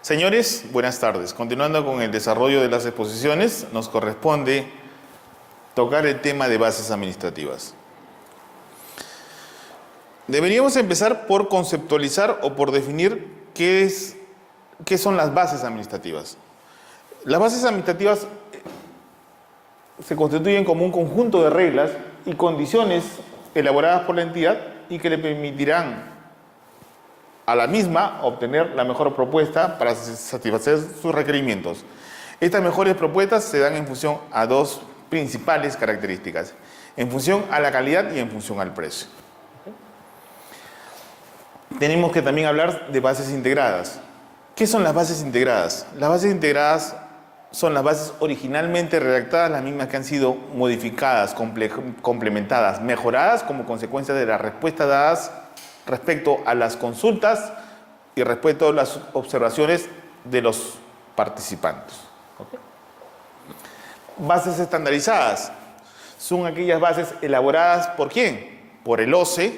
Señores, buenas tardes. Continuando con el desarrollo de las exposiciones, nos corresponde tocar el tema de bases administrativas. Deberíamos empezar por conceptualizar o por definir qué son las bases administrativas. Las bases administrativas se constituyen como un conjunto de reglas y condiciones elaboradas por la entidad y que le permitirán a la misma obtener la mejor propuesta para satisfacer sus requerimientos. Estas mejores propuestas se dan en función a dos principales características: en función a la calidad y en función al precio. Tenemos que también hablar de bases integradas. ¿Qué son las bases integradas? Las bases integradas son las bases originalmente redactadas, las mismas que han sido modificadas, complementadas, mejoradas como consecuencia de las respuestas dadas respecto a las consultas y respecto a las observaciones de los participantes. ¿Okay? Bases estandarizadas son aquellas bases elaboradas ¿por quién? Por el OCE,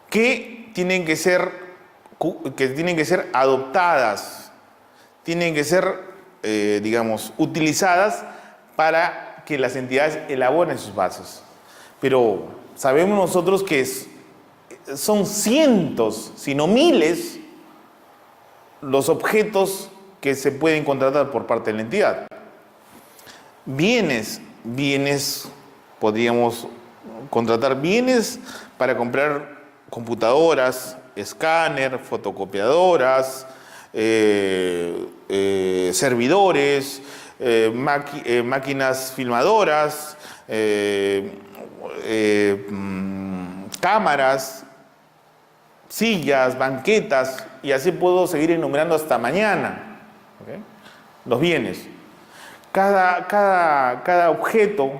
que tienen que ser adoptadas, tienen que ser, utilizadas para que las entidades elaboren sus bases. Pero sabemos nosotros que son cientos, sino miles, los objetos que se pueden contratar por parte de la entidad. Bienes, podríamos contratar bienes para comprar computadoras, escáner, fotocopiadoras, servidores, máquinas filmadoras, cámaras, sillas, banquetas, y así puedo seguir enumerando hasta mañana. ¿Okay? Los bienes. Cada objeto,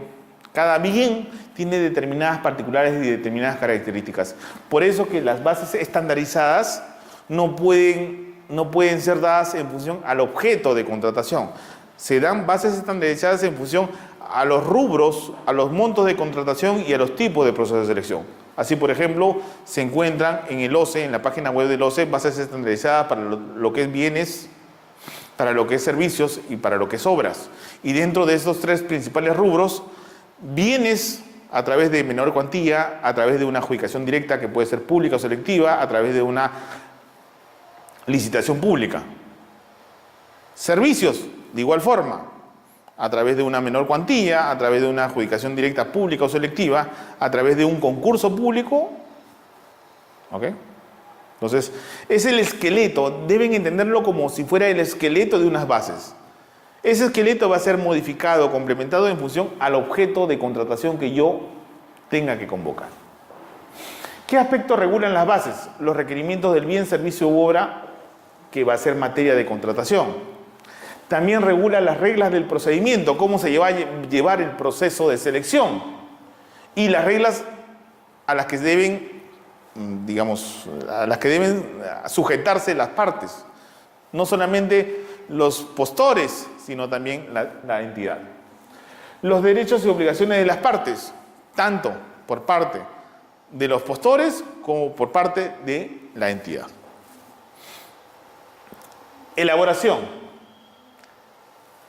cada bien tiene determinadas particulares y determinadas características. Por eso que las bases estandarizadas no pueden ser dadas en función al objeto de contratación. Se dan bases estandarizadas en función a los rubros, a los montos de contratación y a los tipos de procesos de selección. Así, por ejemplo, se encuentran en el OCE, en la página web del OCE, bases estandarizadas para lo que es bienes, para lo que es servicios y para lo que es obras. Y dentro de estos tres principales rubros, bienes a través de menor cuantía, a través de una adjudicación directa que puede ser pública o selectiva, a través de una licitación pública. Servicios, de igual forma, a través de una menor cuantía, a través de una adjudicación directa pública o selectiva, a través de un concurso público. ¿Ok? Entonces, es el esqueleto, deben entenderlo como si fuera el esqueleto de unas bases. Ese esqueleto va a ser modificado, complementado en función al objeto de contratación que yo tenga que convocar. ¿Qué aspectos regulan las bases? Los requerimientos del bien, servicio u obra que va a ser materia de contratación. También regula las reglas del procedimiento, cómo se va a llevar el proceso de selección y las reglas a las que deben, sujetarse las partes. No solamente los postores, sino también la entidad. Los derechos y obligaciones de las partes, tanto por parte de los postores como por parte de la entidad. Elaboración.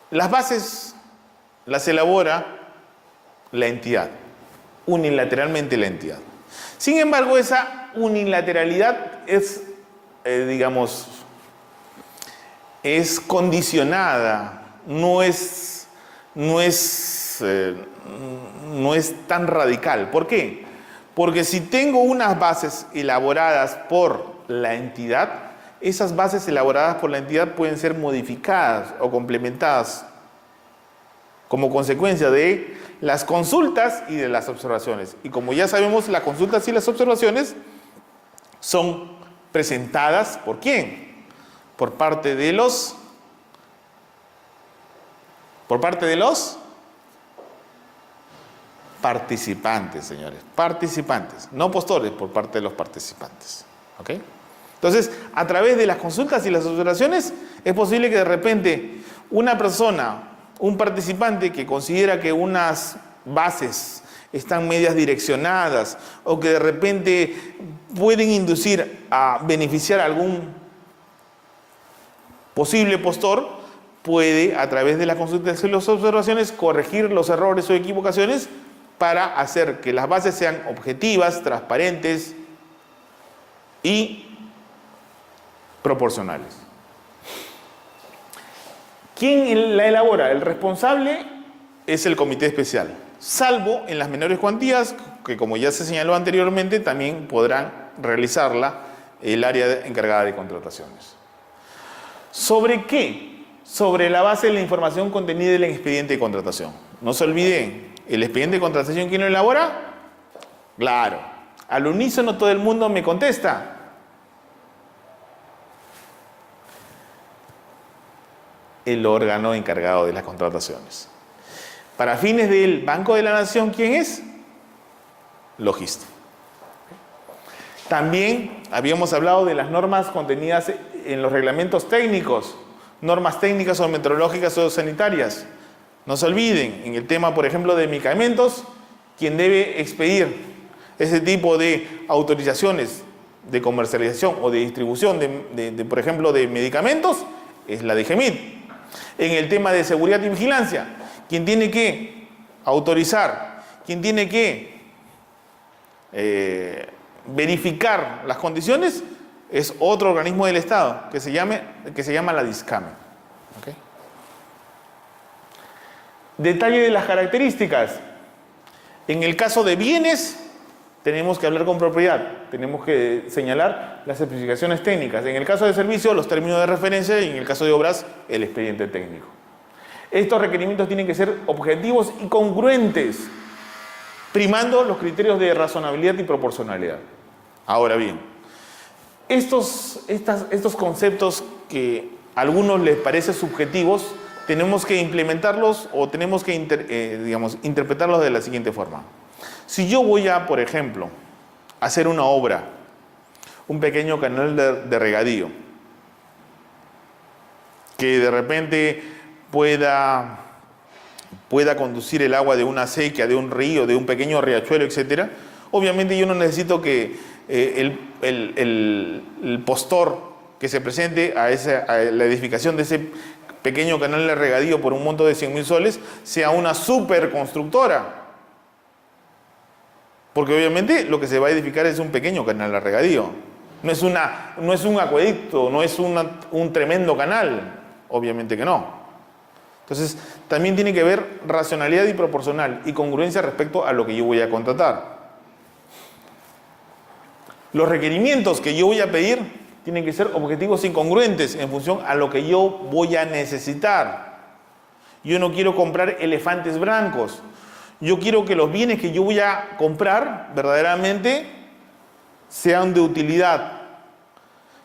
Las bases las elabora la entidad, unilateralmente la entidad. Sin embargo, esa unilateralidad es condicionada, no es tan radical. ¿Por qué? Porque si tengo unas bases elaboradas por la entidad, esas bases elaboradas por la entidad pueden ser modificadas o complementadas como consecuencia de las consultas y de las observaciones. Y como ya sabemos, las consultas y las observaciones son presentadas ¿por quién? Por parte de los participantes, señores. Participantes, no postores, por parte de los participantes. ¿Ok? Entonces, a través de las consultas y las observaciones, es posible que de repente una persona, un participante que considera que unas bases están medias direccionadas o que de repente pueden inducir a beneficiar a algún posible postor puede, a través de la consultación de las observaciones, corregir los errores o equivocaciones para hacer que las bases sean objetivas, transparentes y proporcionales. ¿Quién la elabora? El responsable es el comité especial, salvo en las menores cuantías, que como ya se señaló anteriormente, también podrán realizarla el área encargada de contrataciones. ¿Sobre qué? Sobre la base de la información contenida en el expediente de contratación. No se olviden, ¿el expediente de contratación quién lo elabora? Claro. Al unísono todo el mundo me contesta. El órgano encargado de las contrataciones. Para fines del Banco de la Nación, ¿quién es? Logista. También habíamos hablado de las normas contenidas en los reglamentos técnicos, normas técnicas o meteorológicas o sanitarias. No se olviden, en el tema, por ejemplo, de medicamentos, quien debe expedir ese tipo de autorizaciones de comercialización o de distribución por ejemplo, de medicamentos, es la DGMIT. En el tema de seguridad y vigilancia, quien tiene que autorizar, quien tiene que verificar las condiciones, es otro organismo del Estado que se llama la DISCAME. ¿Okay? Detalle de las características. En el caso de bienes, tenemos que hablar con propiedad, tenemos que señalar las especificaciones técnicas. En el caso de servicios, los términos de referencia, y en el caso de obras, el expediente técnico. Estos requerimientos tienen que ser objetivos y congruentes, primando los criterios de razonabilidad y proporcionalidad. Ahora bien, estos conceptos que a algunos les parecen subjetivos, tenemos que implementarlos o tenemos que interpretarlos de la siguiente forma. Si yo voy a, por ejemplo, hacer una obra, un pequeño canal de regadío, que de repente pueda conducir el agua de una acequia, de un río, de un pequeño riachuelo, etc., obviamente yo no necesito que el postor que se presente a la edificación de ese pequeño canal de regadío por un monto de 100.000 soles sea una superconstructora. Porque obviamente lo que se va a edificar es un pequeño canal de regadío. No es un acueducto, no es un tremendo canal. Obviamente que no. Entonces, también tiene que haber racionalidad y proporcional y congruencia respecto a lo que yo voy a contratar. Los requerimientos que yo voy a pedir tienen que ser objetivos y congruentes en función a lo que yo voy a necesitar. Yo no quiero comprar elefantes blancos. Yo quiero que los bienes que yo voy a comprar verdaderamente sean de utilidad,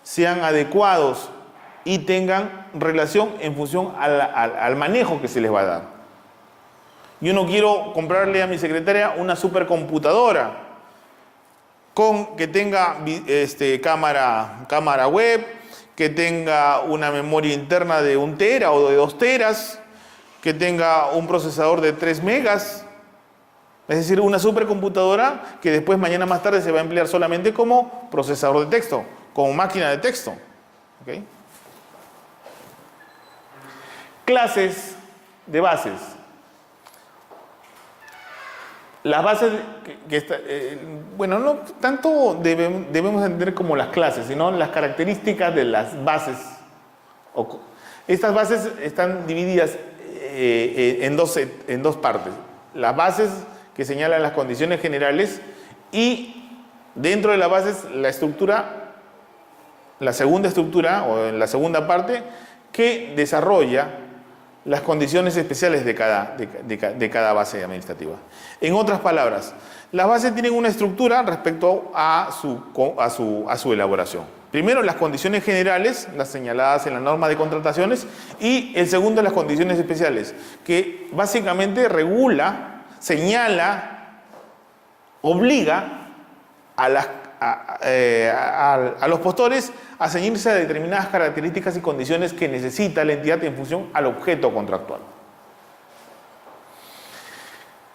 sean adecuados y tengan relación en función al manejo que se les va a dar. Yo no quiero comprarle a mi secretaria una supercomputadora que tenga cámara web, que tenga una memoria interna de 1 tera o de 2 teras, que tenga un procesador de 3 megas. Es decir, una supercomputadora que después mañana más tarde se va a emplear solamente como procesador de texto, como máquina de texto. ¿Okay? Clases de bases. Las bases, bueno, no tanto debemos entender como las clases, sino las características de las bases. Estas bases están divididas en dos partes. Las bases que señalan las condiciones generales y dentro de las bases la segunda estructura o en la segunda parte que desarrolla las condiciones especiales de cada base administrativa. En otras palabras, las bases tienen una estructura respecto a su elaboración. Primero, las condiciones generales, las señaladas en la norma de contrataciones, y el segundo, las condiciones especiales, que básicamente regula, señala, obliga a los postores a ceñirse a determinadas características y condiciones que necesita la entidad en función al objeto contractual.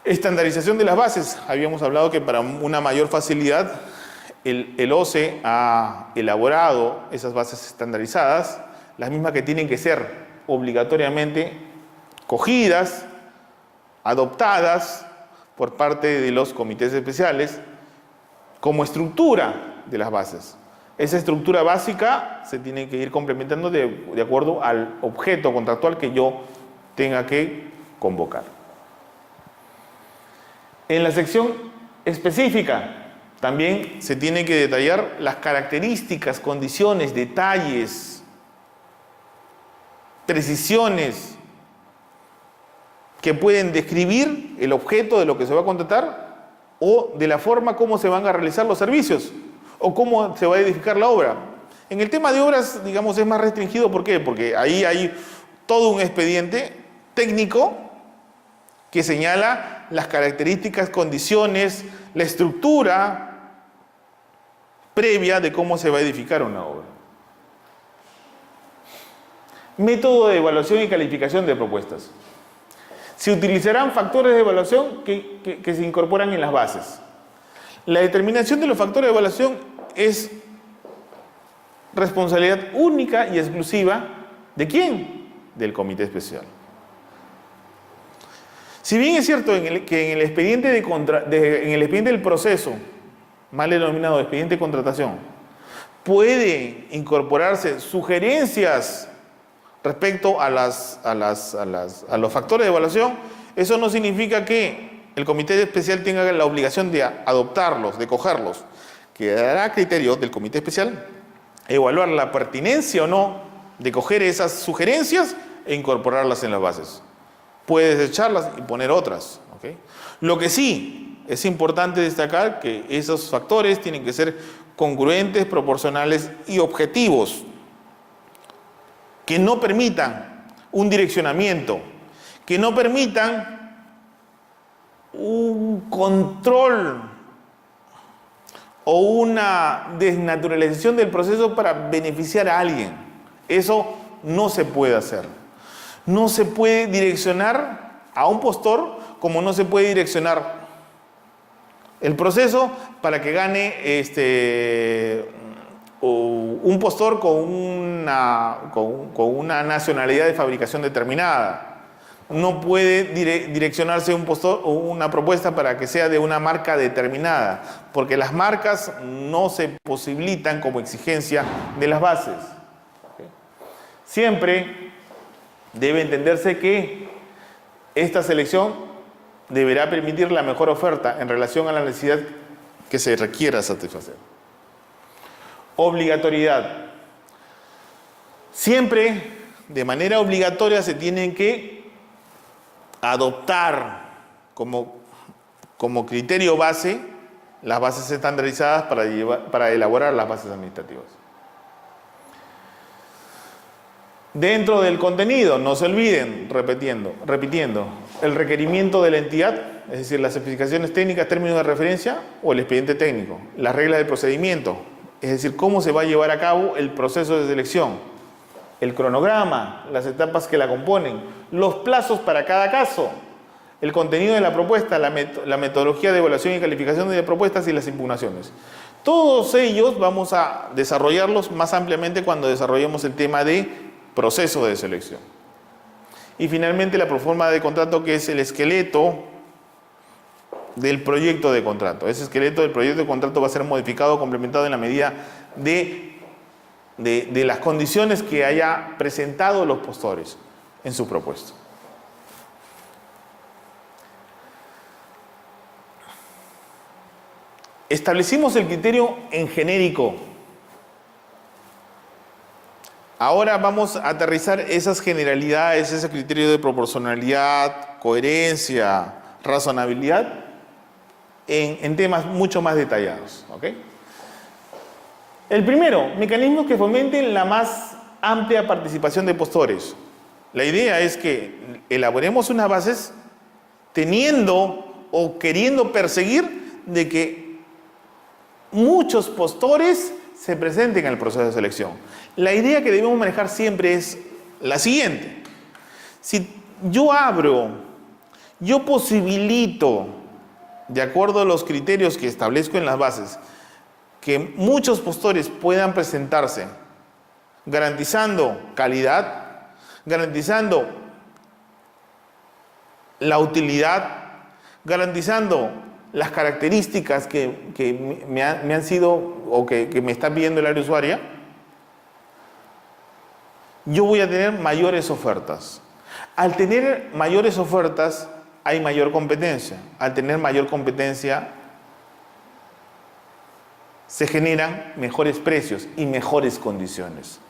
Estandarización de las bases. Habíamos hablado que para una mayor facilidad el OCE ha elaborado esas bases estandarizadas las mismas que tienen que ser obligatoriamente cogidas, adoptadas por parte de los comités especiales como estructura de las bases. Esa estructura básica se tiene que ir complementando de acuerdo al objeto contractual que yo tenga que convocar. En la sección específica también se tiene que detallar las características, condiciones, detalles, precisiones que pueden describir el objeto de lo que se va a contratar o de la forma como se van a realizar los servicios o cómo se va a edificar la obra. En el tema de obras, digamos, es más restringido. ¿Por qué? Porque ahí hay todo un expediente técnico que señala las características, condiciones, la estructura previa de cómo se va a edificar una obra. Método de evaluación y calificación de propuestas. Se utilizarán factores de evaluación que se incorporan en las bases. La determinación de los factores de evaluación es responsabilidad única y exclusiva ¿de quién? Del comité especial. Si bien es cierto que en el expediente, en el expediente del proceso, mal denominado expediente de contratación, puede incorporarse sugerencias respecto a los factores de evaluación, eso no significa que el comité especial tenga la obligación de adoptarlos, de cogerlos. Quedará a criterio del comité especial evaluar la pertinencia o no de coger esas sugerencias e incorporarlas en las bases. Puede desecharlas y poner otras, ¿okay? Lo que sí es importante destacar que esos factores tienen que ser congruentes, proporcionales y objetivos, que no permitan un direccionamiento, que no permitan un control o una desnaturalización del proceso para beneficiar a alguien. Eso no se puede hacer. No se puede direccionar a un postor como no se puede direccionar el proceso para que gane un postor con una nacionalidad de fabricación determinada. No puede direccionarse un postor o una propuesta para que sea de una marca determinada, porque las marcas no se posibilitan como exigencia de las bases. Siempre debe entenderse que esta selección deberá permitir la mejor oferta en relación a la necesidad que se requiera satisfacer. Obligatoriedad. Siempre, de manera obligatoria, se tienen que adoptar como criterio base las bases estandarizadas para elaborar las bases administrativas. Dentro del contenido, no se olviden, repitiendo, el requerimiento de la entidad, es decir, las especificaciones técnicas, términos de referencia o el expediente técnico, las reglas del procedimiento, es decir, cómo se va a llevar a cabo el proceso de selección, el cronograma, las etapas que la componen, los plazos para cada caso, el contenido de la propuesta, la metodología de evaluación y calificación de propuestas y las impugnaciones. Todos ellos vamos a desarrollarlos más ampliamente cuando desarrollemos el tema de proceso de selección. Y finalmente la proforma de contrato, que es el esqueleto del proyecto de contrato. Ese esqueleto del proyecto de contrato va a ser modificado o complementado en la medida de las condiciones que haya presentado los postores en su propuesta. Establecimos el criterio en genérico. Ahora vamos a aterrizar esas generalidades, ese criterio de proporcionalidad, coherencia, razonabilidad en temas mucho más detallados, ¿ok? El primero, mecanismos que fomenten la más amplia participación de postores. La idea es que elaboremos unas bases teniendo o queriendo perseguir de que muchos postores se presenten al proceso de selección. La idea que debemos manejar siempre es la siguiente. Si yo yo posibilito, de acuerdo a los criterios que establezco en las bases, que muchos postores puedan presentarse garantizando calidad, garantizando la utilidad, garantizando las características que me han sido o que me está pidiendo el área usuaria, yo voy a tener mayores ofertas. Al tener mayores ofertas, hay mayor competencia. Al tener mayor competencia, se generan mejores precios y mejores condiciones.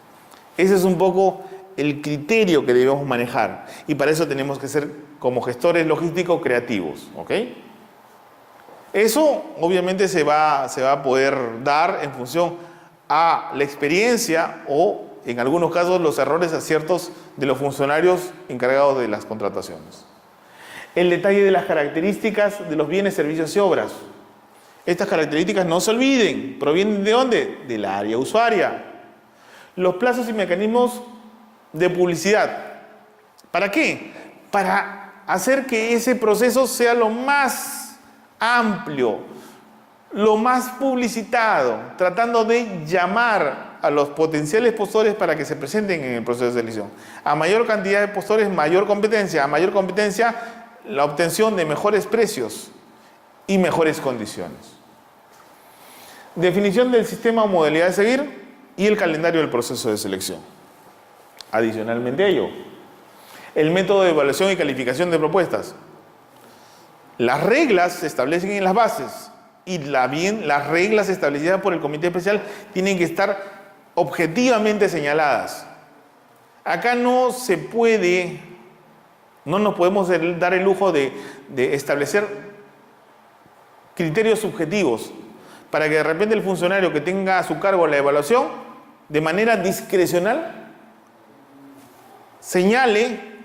Ese es un poco el criterio que debemos manejar. Y para eso tenemos que ser, como gestores logísticos, creativos. ¿Ok? Eso, obviamente, se va a poder dar en función a la experiencia o, en algunos casos, los errores, aciertos de los funcionarios encargados de las contrataciones. El detalle de las características de los bienes, servicios y obras. Estas características, no se olviden, provienen ¿de dónde? Del área usuaria. Los plazos y mecanismos de publicidad. ¿Para qué? Para hacer que ese proceso sea lo más amplio, lo más publicitado, tratando de llamar a los potenciales postores para que se presenten en el proceso de selección. A mayor cantidad de postores, mayor competencia. A mayor competencia, la obtención de mejores precios y mejores condiciones. Definición del sistema o modalidad de seguir y el calendario del proceso de selección. Adicionalmente a ello, el método de evaluación y calificación de propuestas. Las reglas se establecen en las bases y las reglas establecidas por el comité especial tienen que estar objetivamente señaladas. Acá no se puede, no nos podemos dar el lujo de establecer criterios subjetivos para que de repente el funcionario que tenga a su cargo la evaluación, de manera discrecional, señale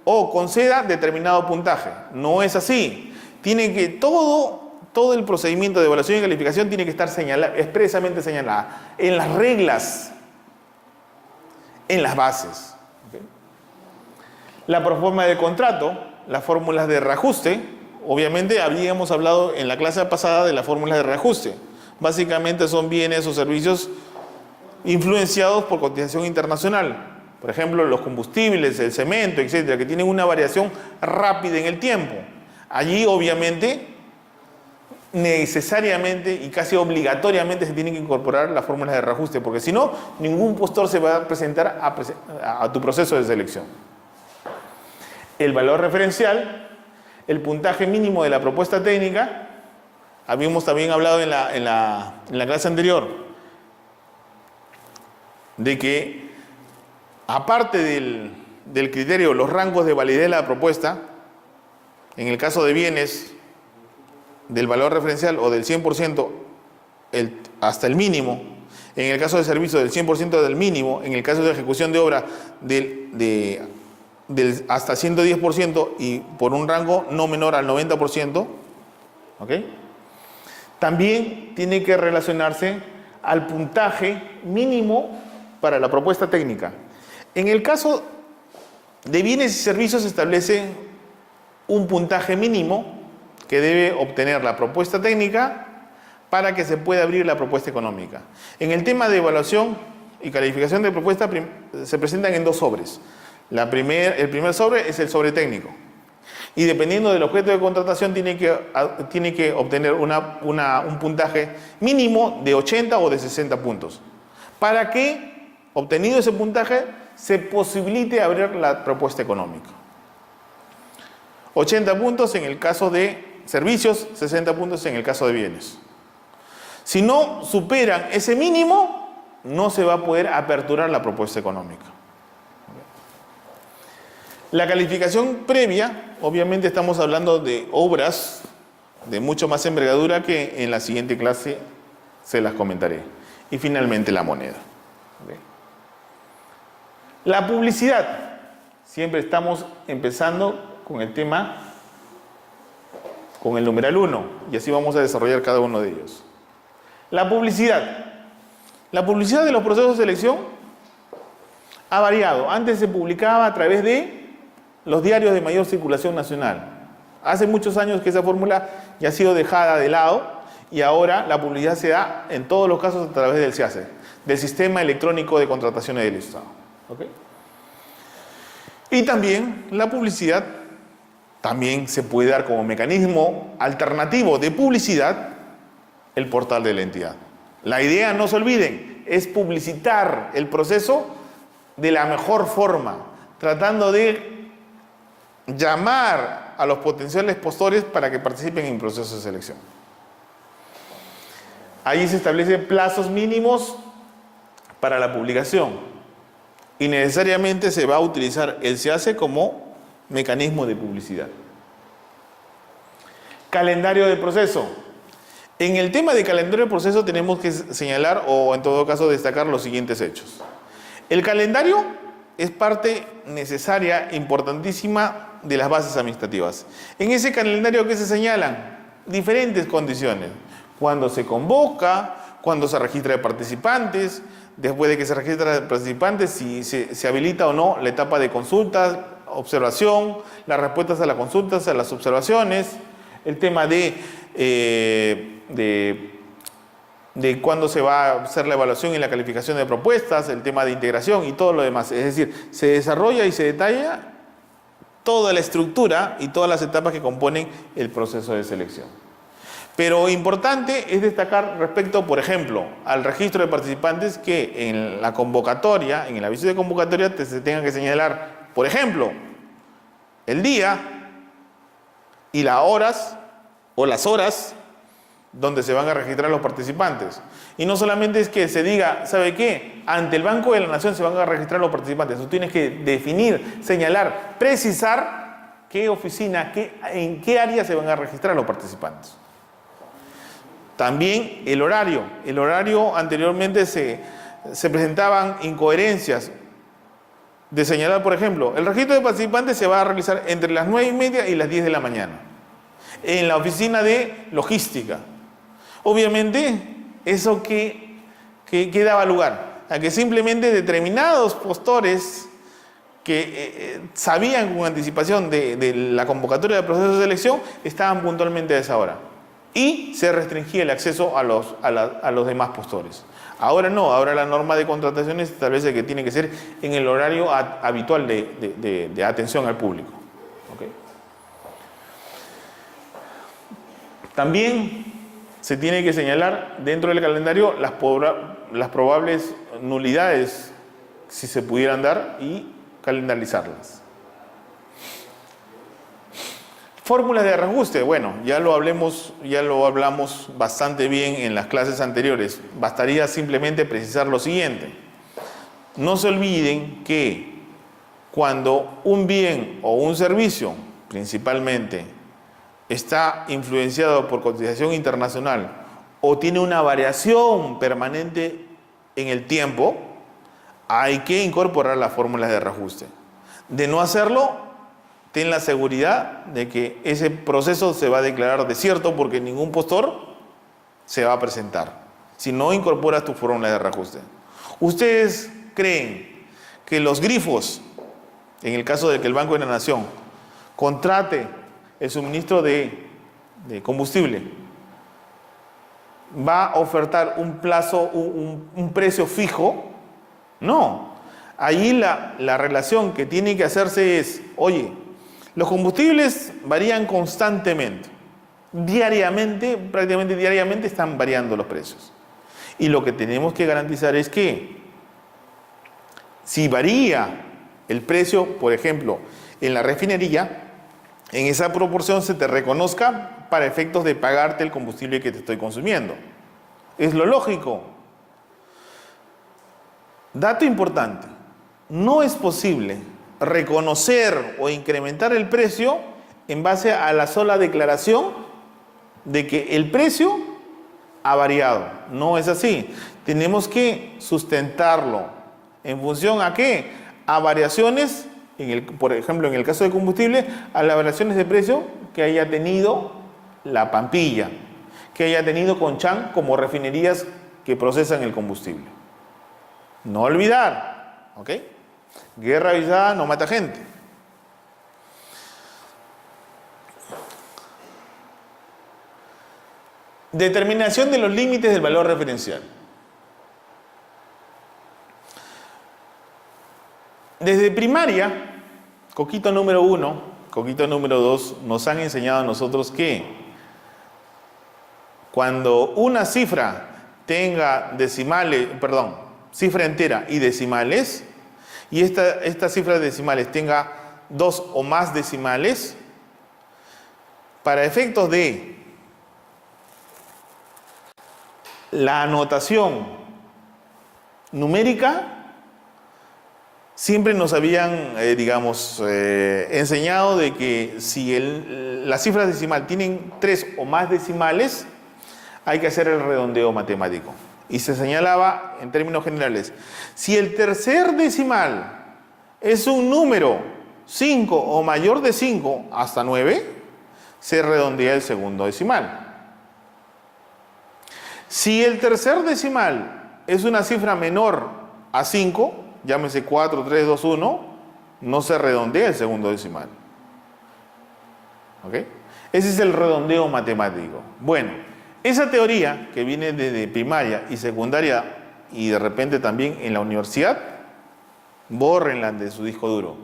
o conceda determinado puntaje. No es así. Tiene que todo el procedimiento de evaluación y calificación tiene que estar expresamente señalada en las reglas, en las bases. ¿Okay? La proforma del contrato, las fórmulas de reajuste. Obviamente habíamos hablado en la clase pasada de las fórmulas de reajuste. Básicamente son bienes o servicios influenciados por cotización internacional. Por ejemplo, los combustibles, el cemento, etcétera, que tienen una variación rápida en el tiempo. Allí, obviamente, necesariamente y casi obligatoriamente se tienen que incorporar las fórmulas de reajuste, porque si no, ningún postor se va a presentar a tu proceso de selección. El valor referencial, el puntaje mínimo de la propuesta técnica. Habíamos también hablado en la clase anterior de que, aparte del criterio, los rangos de validez de la propuesta, en el caso de bienes, del valor referencial o del 100% hasta el mínimo, en el caso de servicios del 100% del mínimo, en el caso de ejecución de obra del hasta 110% y por un rango no menor al 90%, ¿ok? También tiene que relacionarse al puntaje mínimo para la propuesta técnica. En el caso de bienes y servicios se establece un puntaje mínimo que debe obtener la propuesta técnica para que se pueda abrir la propuesta económica. En el tema de evaluación y calificación de propuesta se presentan en dos sobres. El primer sobre es el sobre técnico. Y dependiendo del objeto de contratación tiene que obtener un puntaje mínimo de 80 o de 60 puntos. Para que, obtenido ese puntaje, se posibilite abrir la propuesta económica. 80 puntos en el caso de servicios, 60 puntos en el caso de bienes. Si no superan ese mínimo, no se va a poder aperturar la propuesta económica. La calificación previa, obviamente estamos hablando de obras de mucho más envergadura que en la siguiente clase se las comentaré. Y finalmente la moneda. La publicidad. Siempre estamos empezando con el tema, con el numeral 1, y así vamos a desarrollar cada uno de ellos. La publicidad. La publicidad de los procesos de selección ha variado. Antes se publicaba a través de los diarios de mayor circulación nacional. Hace muchos años que esa fórmula ya ha sido dejada de lado y ahora la publicidad se da en todos los casos a través del CIACE. del sistema electrónico de contrataciones del Estado. ¿Ok? Y también la publicidad también se puede dar como mecanismo alternativo de publicidad el portal de la entidad. La idea, no se olviden, es publicitar el proceso de la mejor forma, tratando de llamar a los potenciales postores para que participen en el proceso de selección. Ahí se establecen plazos mínimos para la publicación y necesariamente se va a utilizar el SEACE como mecanismo de publicidad. Calendario de proceso. En el tema de calendario de proceso tenemos que señalar o en todo caso destacar los siguientes hechos. El calendario es parte necesaria, importantísima de las bases administrativas. En ese calendario, ¿qué se señalan? Diferentes condiciones. Cuando se convoca, cuando se registra de participantes, después de que se registra de participantes, si se habilita o no la etapa de consultas, observación, las respuestas a las consultas, a las observaciones, el tema de cuándo se va a hacer la evaluación y la calificación de propuestas, el tema de integración y todo lo demás. Es decir, se desarrolla y se detalla toda la estructura y todas las etapas que componen el proceso de selección. Pero importante es destacar respecto, por ejemplo, al registro de participantes que en la convocatoria, en el aviso de convocatoria, se tenga que señalar, por ejemplo, el día y las horas o las horas donde se van a registrar los participantes. Y no solamente es que se diga, ¿sabe qué? Ante el Banco de la Nación se van a registrar los participantes. Tú tienes que definir, señalar, precisar qué oficina, en qué área se van a registrar los participantes. También el horario. El horario anteriormente se presentaban incoherencias de señalar, por ejemplo, el registro de participantes se va a realizar entre las 9:30 y las 10 de la mañana en la oficina de logística. Obviamente, eso que daba lugar a que simplemente determinados postores que sabían con anticipación de la convocatoria del proceso de selección estaban puntualmente a esa hora. Y se restringía el acceso a los demás postores. Ahora no, ahora la norma de contrataciones establece que tiene que ser en el horario habitual de atención al público. ¿Okay? También se tiene que señalar dentro del calendario las probables nulidades, si se pudieran dar, y calendarizarlas. Fórmulas de reajuste, bueno, ya lo hablamos bastante bien en las clases anteriores. Bastaría simplemente precisar lo siguiente. No se olviden que cuando un bien o un servicio, principalmente, está influenciado por cotización internacional o tiene una variación permanente en el tiempo, hay que incorporar las fórmulas de reajuste. De no hacerlo, ten la seguridad de que ese proceso se va a declarar desierto porque ningún postor se va a presentar si no incorporas tu fórmula de reajuste. ¿Ustedes creen que los grifos, en el caso de que el Banco de la Nación contrate el suministro de combustible, va a ofertar un plazo, un precio fijo? No. Ahí la relación que tiene que hacerse es, oye, los combustibles varían constantemente, diariamente, prácticamente diariamente están variando los precios. Y lo que tenemos que garantizar es que si varía el precio, por ejemplo, en la refinería, en esa proporción se te reconozca para efectos de pagarte el combustible que te estoy consumiendo. Es lo lógico. Dato importante, no es posible reconocer o incrementar el precio en base a la sola declaración de que el precio ha variado. No es así. Tenemos que sustentarlo. ¿En función a qué? A variaciones, por ejemplo, en el caso de combustible, a las variaciones de precio que haya tenido la Pampilla, que haya tenido Conchán como refinerías que procesan el combustible. No olvidar, ¿ok? Guerra avisada no mata gente. Determinación de los límites del valor referencial. Desde primaria, coquito número 1, coquito número 2, nos han enseñado a nosotros que cuando una cifra tenga decimales, perdón, cifra entera y decimales, y esta cifra de decimales tenga 2 o más decimales, para efectos de la anotación numérica, siempre nos habían, enseñado de que si las cifras decimal tienen 3 o más decimales, hay que hacer el redondeo matemático. Y se señalaba en términos generales, si el tercer decimal es un número 5 o mayor de 5 hasta 9, se redondea el segundo decimal. Si el tercer decimal es una cifra menor a 5, llámese 4, 3, 2, 1, no se redondea el segundo decimal. ¿Ok? Ese es el redondeo matemático. Bueno, esa teoría que viene desde primaria y secundaria y de repente también en la universidad, bórrenla de su disco duro,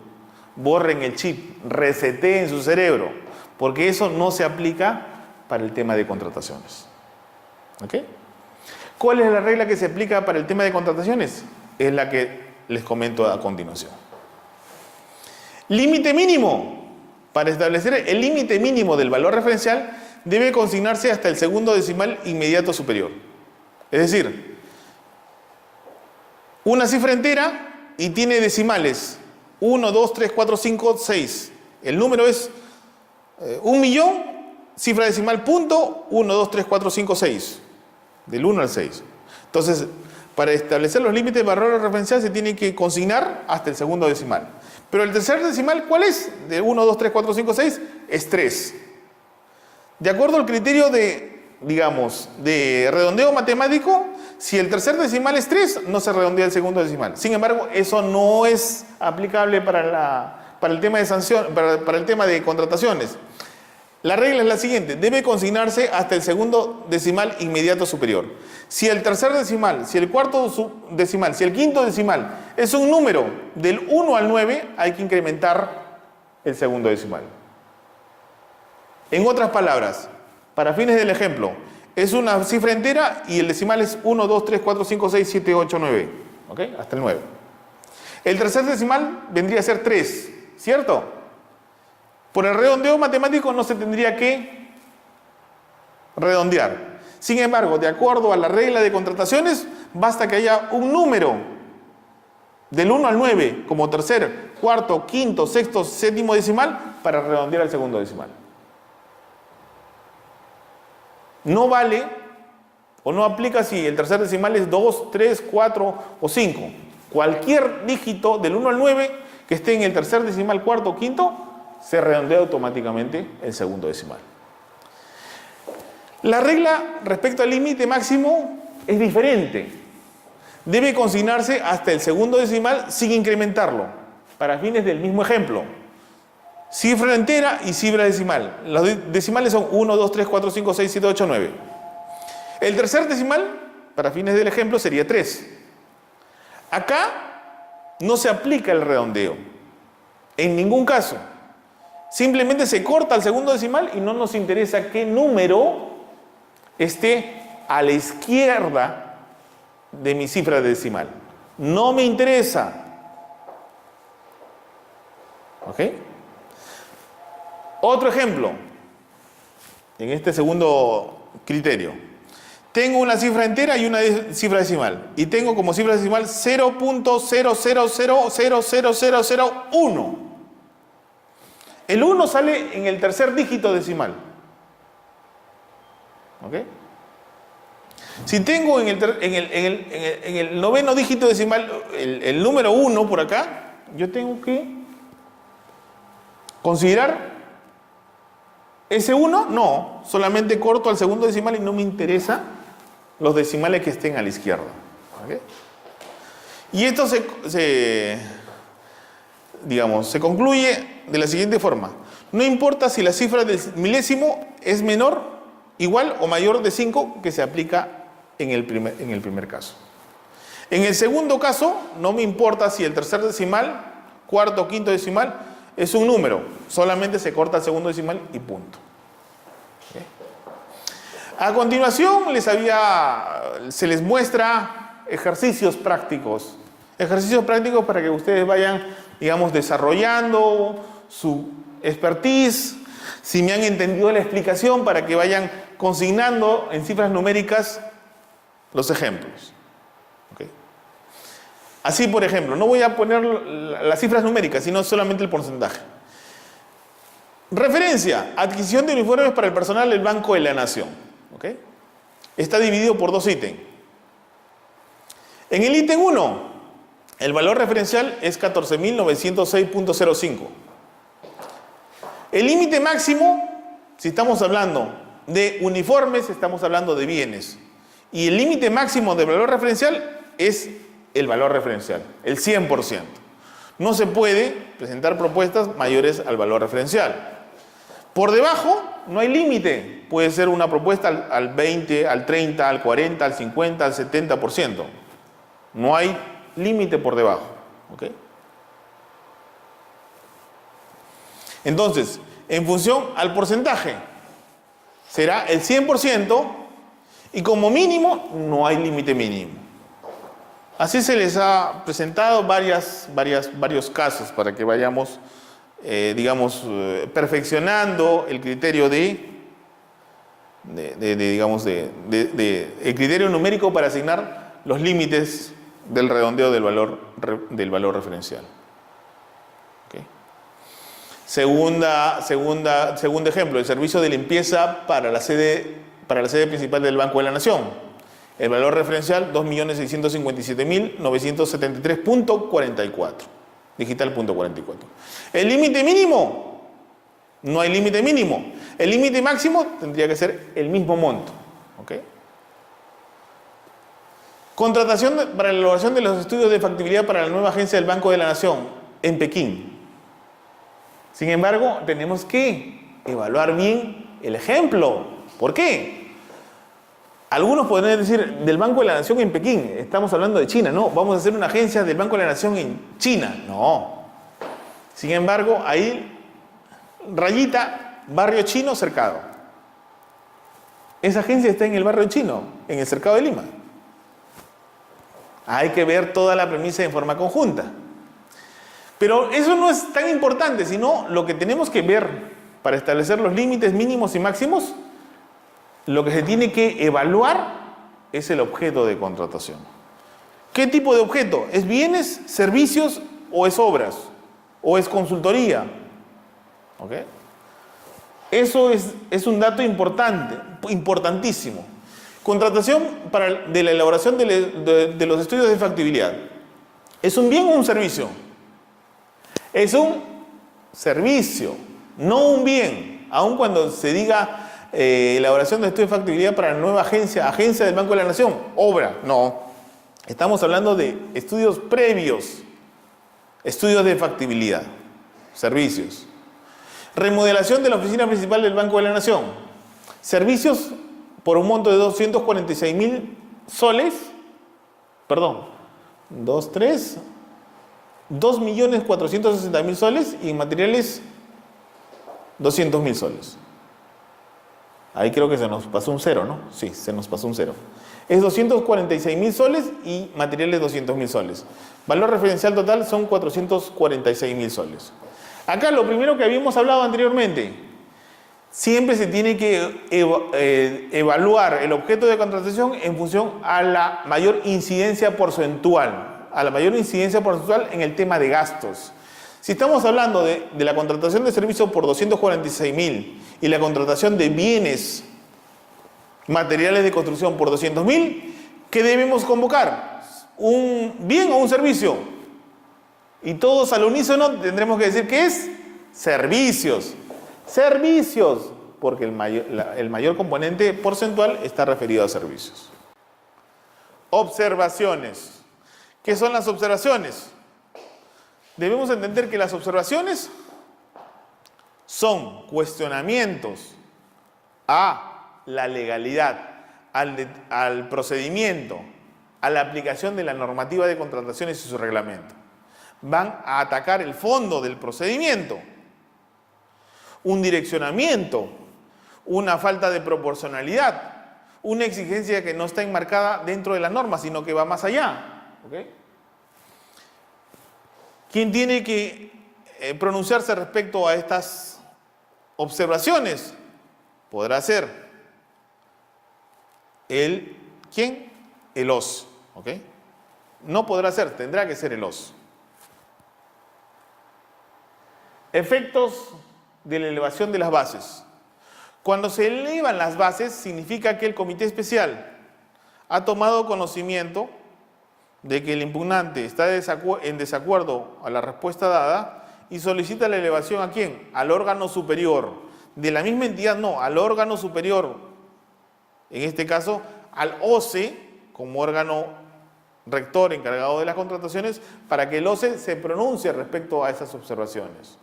borren el chip, reseteen su cerebro, porque eso no se aplica para el tema de contrataciones. ¿Ok? ¿Cuál es la regla que se aplica para el tema de contrataciones? Es la que les comento a continuación. Límite mínimo. Para establecer el límite mínimo del valor referencial debe consignarse hasta el segundo decimal inmediato superior. Es decir, una cifra entera y tiene decimales 1, 2, 3, 4, 5, 6. El número es 1.000.000, cifra decimal punto 1, 2, 3, 4, 5, 6. Del 1 al 6. Entonces, para establecer los límites de valor referencial se tiene que consignar hasta el segundo decimal. Pero el tercer decimal, ¿cuál es? De 1, 2, 3, 4, 5, 6, es 3. De acuerdo al criterio de, de redondeo matemático, si el tercer decimal es 3, no se redondea el segundo decimal. Sin embargo, eso no es aplicable para el tema de sanción, para el tema de contrataciones. La regla es la siguiente, debe consignarse hasta el segundo decimal inmediato superior. Si el tercer decimal, si el cuarto decimal, si el quinto decimal es un número del 1 al 9, hay que incrementar el segundo decimal. En otras palabras, para fines del ejemplo, es una cifra entera y el decimal es 1, 2, 3, 4, 5, 6, 7, 8, 9. ¿Ok? Hasta el 9. El tercer decimal vendría a ser 3, ¿cierto? Por el redondeo matemático no se tendría que redondear. Sin embargo, de acuerdo a la regla de contrataciones, basta que haya un número del 1 al 9 como tercer, cuarto, quinto, sexto, séptimo decimal para redondear el segundo decimal. No vale o no aplica si el tercer decimal es 2, 3, 4 o 5. Cualquier dígito del 1 al 9 que esté en el tercer decimal, cuarto o quinto, se redondea automáticamente el segundo decimal. La regla respecto al límite máximo es diferente. Debe consignarse hasta el segundo decimal sin incrementarlo, para fines del mismo ejemplo. Cifra entera y cifra decimal. Los decimales son 1, 2, 3, 4, 5, 6, 7, 8, 9. El tercer decimal, para fines del ejemplo, sería 3. Acá no se aplica el redondeo. En ningún caso. Simplemente se corta el segundo decimal y no nos interesa qué número esté a la izquierda de mi cifra decimal. No me interesa. ¿Ok? Otro ejemplo, en este segundo criterio. Tengo una cifra entera y una cifra decimal. Y tengo como cifra decimal 0.000000001. El 1 sale en el tercer dígito decimal. ¿Ok? Si tengo en el noveno dígito decimal el número 1 por acá, yo tengo que considerar ese 1, no, solamente corto al segundo decimal y no me interesa los decimales que estén a la izquierda. ¿Ok? Y esto se concluye de la siguiente forma. No importa si la cifra del milésimo es menor, igual o mayor de 5, que se aplica en el primer caso. En el segundo caso, no me importa si el tercer decimal cuarto, quinto decimal, es un número. Solamente se corta el segundo decimal y punto. ¿Okay? A continuación se les muestra ejercicios prácticos. Ejercicios prácticos para que ustedes vayan, digamos, desarrollando su expertise. Si me han entendido la explicación, para que vayan consignando en cifras numéricas los ejemplos. ¿Okay? Así, por ejemplo, no voy a poner las cifras numéricas, sino solamente el porcentaje. Referencia: adquisición de uniformes para el personal del Banco de la Nación. ¿Okay? Está dividido por dos ítems. En el ítem 1, el valor referencial es 14.906.05. El límite máximo, si estamos hablando de uniformes, estamos hablando de bienes. Y el límite máximo del valor referencial es el valor referencial, el 100%. No se puede presentar propuestas mayores al valor referencial. Por debajo no hay límite. Puede ser una propuesta al 20, al 30, al 40, al 50, al 70%. No hay límite por debajo. ¿Okay? Entonces, en función al porcentaje, será el 100% y como mínimo no hay límite mínimo. Así se les ha presentado varios casos para que vayamos, perfeccionando el criterio el criterio numérico para asignar los límites del redondeo del valor referencial. ¿Okay? Segundo ejemplo, el servicio de limpieza para la sede principal del Banco de la Nación. El valor referencial 2.657.973.44. Digital.44. El límite mínimo, no hay límite mínimo. El límite máximo tendría que ser el mismo monto. ¿Okay? Contratación para la elaboración de los estudios de factibilidad para la nueva agencia del Banco de la Nación en Pekín. Sin embargo, tenemos que evaluar bien el ejemplo. ¿Por qué? Algunos podrían decir, del Banco de la Nación en Pekín, estamos hablando de China, no, vamos a hacer una agencia del Banco de la Nación en China, no. Sin embargo, ahí, rayita, barrio chino cercado. Esa agencia está en el barrio chino, en el cercado de Lima. Hay que ver toda la premisa en forma conjunta. Pero eso no es tan importante, sino lo que tenemos que ver para establecer los límites mínimos y máximos. Lo que se tiene que evaluar es el objeto de contratación. ¿Qué tipo de objeto? ¿Es bienes, servicios o es obras? ¿O es consultoría? ¿Okay? Eso es un dato importante, importantísimo. Contratación de la elaboración de los estudios de factibilidad. ¿Es un bien o un servicio? Es un servicio, no un bien. Aun cuando se diga elaboración de estudios de factibilidad para la nueva agencia del Banco de la Nación, obra, no. Estamos hablando de estudios previos, estudios de factibilidad, servicios. Remodelación de la oficina principal del Banco de la Nación, servicios por un monto de 246.000 soles, perdón, 2.460.000 soles y en materiales 200.000 soles. Ahí creo que se nos pasó un cero, ¿no? Sí, se nos pasó un cero. Es 246.000 soles y materiales 200.000 soles. Valor referencial total son 446.000 soles. Acá lo primero que habíamos hablado anteriormente, siempre se tiene que evaluar el objeto de contratación en función a la mayor incidencia porcentual, en el tema de gastos. Si estamos hablando de la contratación de servicios por 246.000 y la contratación de bienes materiales de construcción por 200.000, ¿qué debemos convocar? ¿Un bien o un servicio? Y todos al unísono tendremos que decir que es servicios. Servicios, porque el mayor componente porcentual está referido a servicios. Observaciones. ¿Qué son las observaciones? Debemos entender que las observaciones son cuestionamientos a la legalidad, al procedimiento, a la aplicación de la normativa de contrataciones y su reglamento. van a atacar el fondo del procedimiento. Un direccionamiento, una falta de proporcionalidad, una exigencia que no está enmarcada dentro de la norma, sino que va más allá. ¿Okay? ¿Quién tiene que pronunciarse respecto a estas observaciones? Podrá ser ¿quién? El OS. ¿Ok? No podrá ser, tendrá que ser el OS. Efectos de la elevación de las bases. Cuando se elevan las bases, significa que el comité especial ha tomado conocimiento de que el impugnante está en desacuerdo a la respuesta dada y solicita la elevación ¿a quién? Al órgano superior. De la misma entidad, no, al órgano superior. En este caso, al OCE, como órgano rector encargado de las contrataciones, para que el OCE se pronuncie respecto a esas observaciones.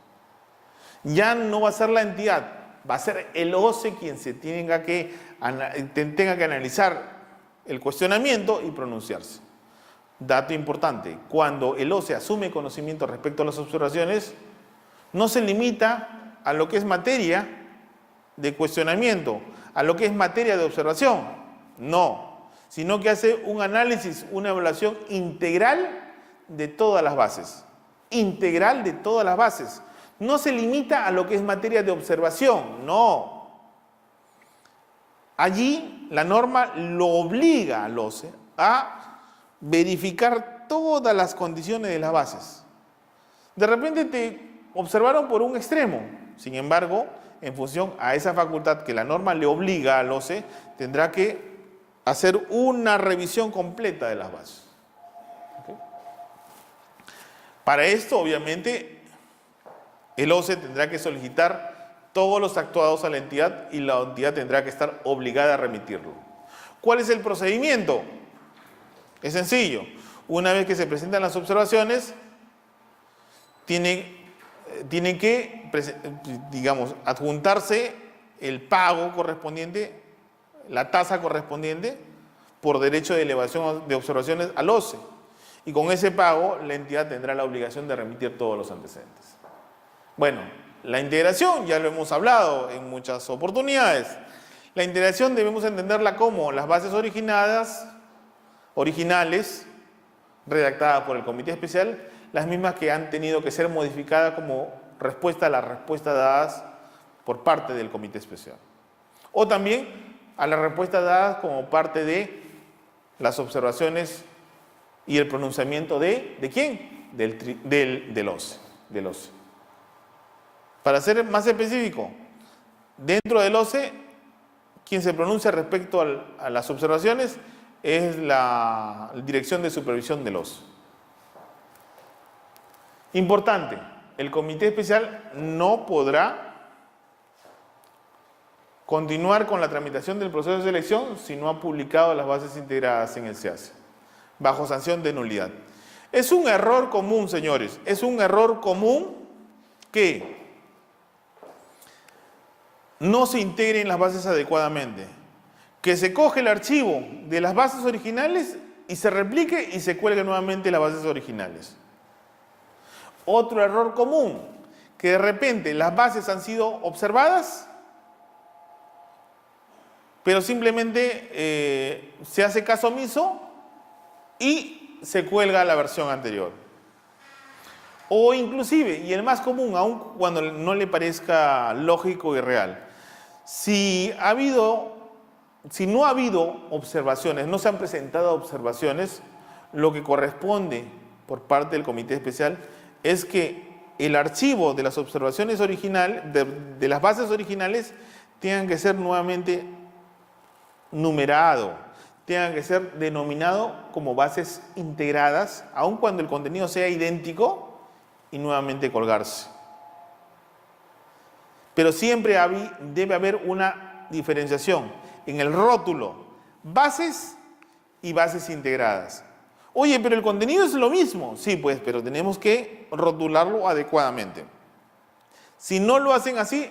Ya no va a ser la entidad, va a ser el OCE quien tenga que analizar el cuestionamiento y pronunciarse. Dato importante, cuando el OCE asume conocimiento respecto a las observaciones, no se limita a lo que es materia de cuestionamiento, a lo que es materia de observación, no, sino que hace un análisis, una evaluación integral de todas las bases, integral de todas las bases. No se limita a lo que es materia de observación, no. Allí la norma lo obliga al OCE a verificar todas las condiciones de las bases. De repente te observaron por un extremo, sin embargo, en función a esa facultad que la norma le obliga al OCE, tendrá que hacer una revisión completa de las bases. ¿Okay? Para esto, obviamente, el OCE tendrá que solicitar todos los actuados a la entidad y la entidad tendrá que estar obligada a remitirlo. ¿Cuál es el procedimiento? Es sencillo. Una vez que se presentan las observaciones, tienen que, digamos, adjuntarse el pago correspondiente, la tasa correspondiente por derecho de elevación de observaciones al OCE. Y con ese pago, la entidad tendrá la obligación de remitir todos los antecedentes. Bueno, la integración ya lo hemos hablado en muchas oportunidades. La integración debemos entenderla como las bases originales, redactadas por el comité especial, las mismas que han tenido que ser modificadas como respuesta a las respuestas dadas por parte del comité especial. O también a las respuestas dadas como parte de las observaciones y el pronunciamiento ¿de quién? Del OCE. Para ser más específico, dentro del OCE, quien se pronuncia respecto a las observaciones es la Dirección de Supervisión del OCE. Importante, el comité especial no podrá continuar con la tramitación del proceso de selección si no ha publicado las bases integradas en el SEACE, bajo sanción de nulidad. Es un error común, señores, es un error común que no se integren las bases adecuadamente, que se coge el archivo de las bases originales y se replique y se cuelgue nuevamente las bases originales. Otro error común, que de repente las bases han sido observadas, pero simplemente se hace caso omiso y se cuelga la versión anterior. O inclusive, y el más común, aun cuando no le parezca lógico y real, si no ha habido observaciones, no se han presentado observaciones, lo que corresponde por parte del comité especial es que el archivo de las observaciones originales, de las bases originales, tengan que ser nuevamente numerado, tengan que ser denominado como bases integradas, aun cuando el contenido sea idéntico, y nuevamente colgarse. Pero siempre debe haber una diferenciación en el rótulo, bases y bases integradas. Oye, pero el contenido es lo mismo. Sí, pues, pero tenemos que rotularlo adecuadamente. Si no lo hacen así,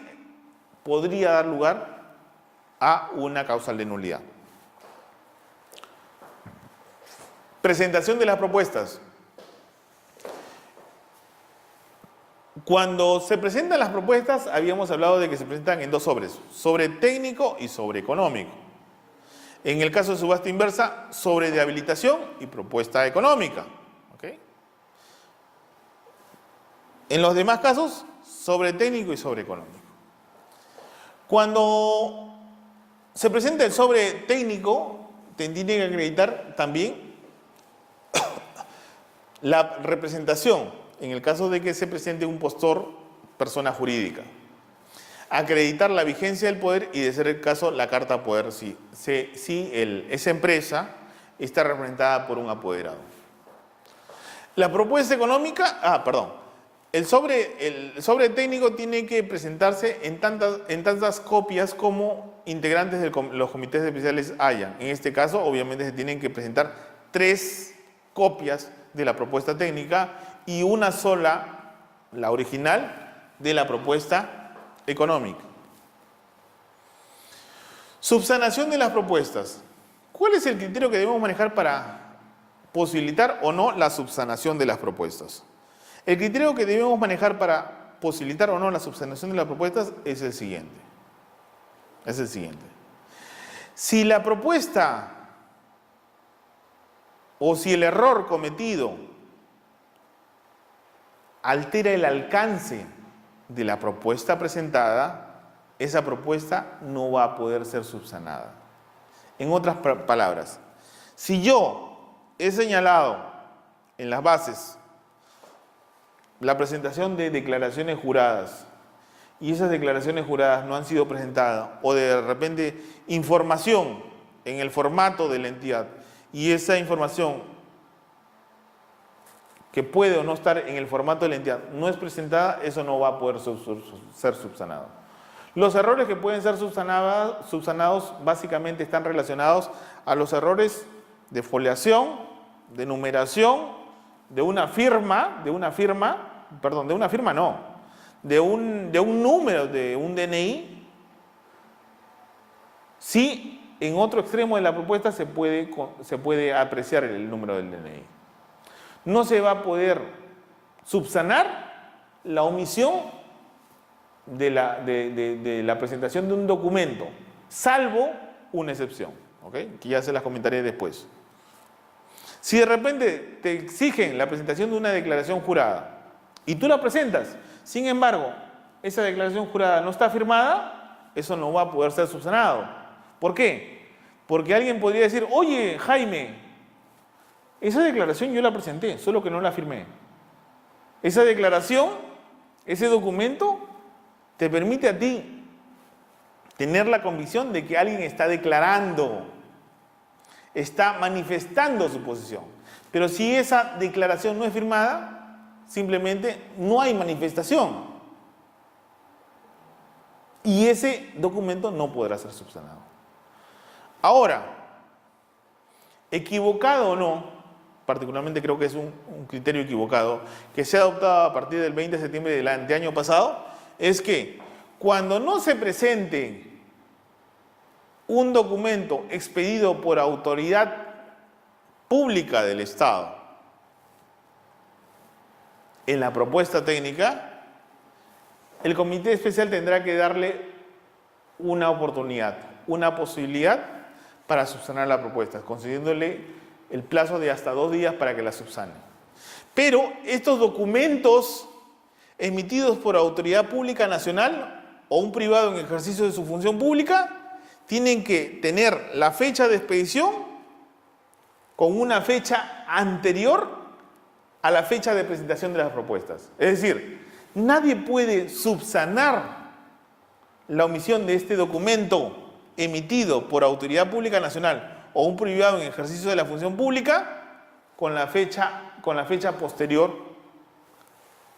podría dar lugar a una causal de nulidad. Presentación de las propuestas. Cuando se presentan las propuestas, habíamos hablado de que se presentan en dos sobres, sobre técnico y sobre económico. En el caso de subasta inversa, sobre de habilitación y propuesta económica. ¿Okay? En los demás casos, sobre técnico y sobre económico. Cuando se presenta el sobre técnico, te tiene que acreditar también la representación, en el caso de que se presente un postor, persona jurídica. Acreditar la vigencia del poder y, de ser el caso, la carta poder si esa empresa está representada por un apoderado. La propuesta económica, el sobre técnico tiene que presentarse en tantas copias como integrantes de los comités especiales hayan. En este caso, obviamente, se tienen que presentar 3 copias de la propuesta técnica y una sola, la original, de la propuesta económica. Subsanación de las propuestas. ¿Cuál es el criterio que debemos manejar para posibilitar o no la subsanación de las propuestas? El criterio que debemos manejar para posibilitar o no la subsanación de las propuestas es el siguiente. Si la propuesta o si el error cometido altera el alcance de la propuesta presentada, esa propuesta no va a poder ser subsanada. En otras palabras, si yo he señalado en las bases la presentación de declaraciones juradas y esas declaraciones juradas no han sido presentadas, o de repente información en el formato de la entidad y esa información que puede o no estar en el formato de la entidad no es presentada, eso no va a poder ser subsanado. Los errores que pueden ser subsanados básicamente están relacionados a los errores de foliación, de numeración, de un número de un DNI, si en otro extremo de la propuesta se puede apreciar el número del DNI. No se va a poder subsanar la omisión de la presentación de un documento, salvo una excepción, ¿okay? Que ya se las comentaré después. Si de repente te exigen la presentación de una declaración jurada y tú la presentas, sin embargo, esa declaración jurada no está firmada, eso no va a poder ser subsanado. ¿Por qué? Porque alguien podría decir, oye, Jaime, esa declaración yo la presenté, solo que no la firmé. Esa declaración, ese documento, te permite a ti tener la convicción de que alguien está declarando, está manifestando su posición. Pero si esa declaración no es firmada, simplemente no hay manifestación. Y ese documento no podrá ser subsanado. Ahora, equivocado o no, particularmente creo que es un criterio equivocado, que se ha adoptado a partir del 20 de septiembre del anteaño pasado, es que cuando no se presente un documento expedido por autoridad pública del Estado en la propuesta técnica, el comité especial tendrá que darle una oportunidad, una posibilidad para subsanar la propuesta, concediéndole el plazo de hasta 2 días para que la subsane. Pero estos documentos emitidos por autoridad pública nacional o un privado en ejercicio de su función pública tienen que tener la fecha de expedición con una fecha anterior a la fecha de presentación de las propuestas. Es decir, nadie puede subsanar la omisión de este documento emitido por autoridad pública nacional o un privado en ejercicio de la función pública con la fecha posterior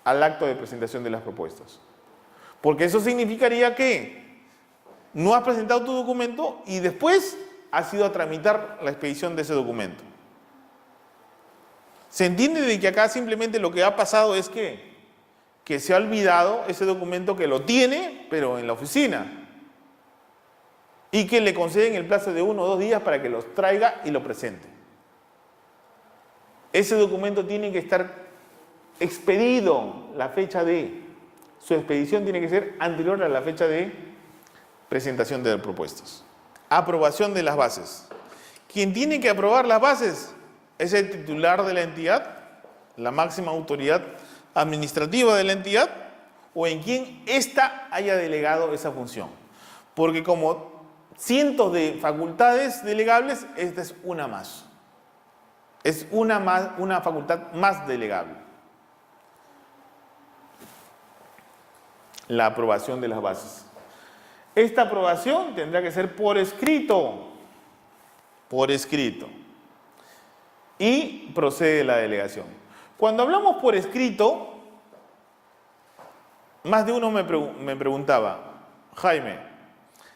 al acto de presentación de las propuestas. Porque eso significaría que no has presentado tu documento y después has ido a tramitar la expedición de ese documento. Se entiende de que acá simplemente lo que ha pasado es que se ha olvidado ese documento, que lo tiene, pero en la oficina, y que le conceden el plazo de 1 o 2 días para que los traiga y lo presente. Ese documento tiene que estar expedido la fecha de, su expedición tiene que ser anterior a la fecha de presentación de propuestas. Aprobación de las bases. Quien tiene que aprobar las bases es el titular de la entidad, la máxima autoridad administrativa de la entidad, o en quien ésta haya delegado esa función. Porque como cientos de facultades delegables, esta es una más. Es una facultad más delegable. La aprobación de las bases. Esta aprobación tendrá que ser por escrito. Por escrito. Y procede la delegación. Cuando hablamos por escrito, más de uno me preguntaba, Jaime,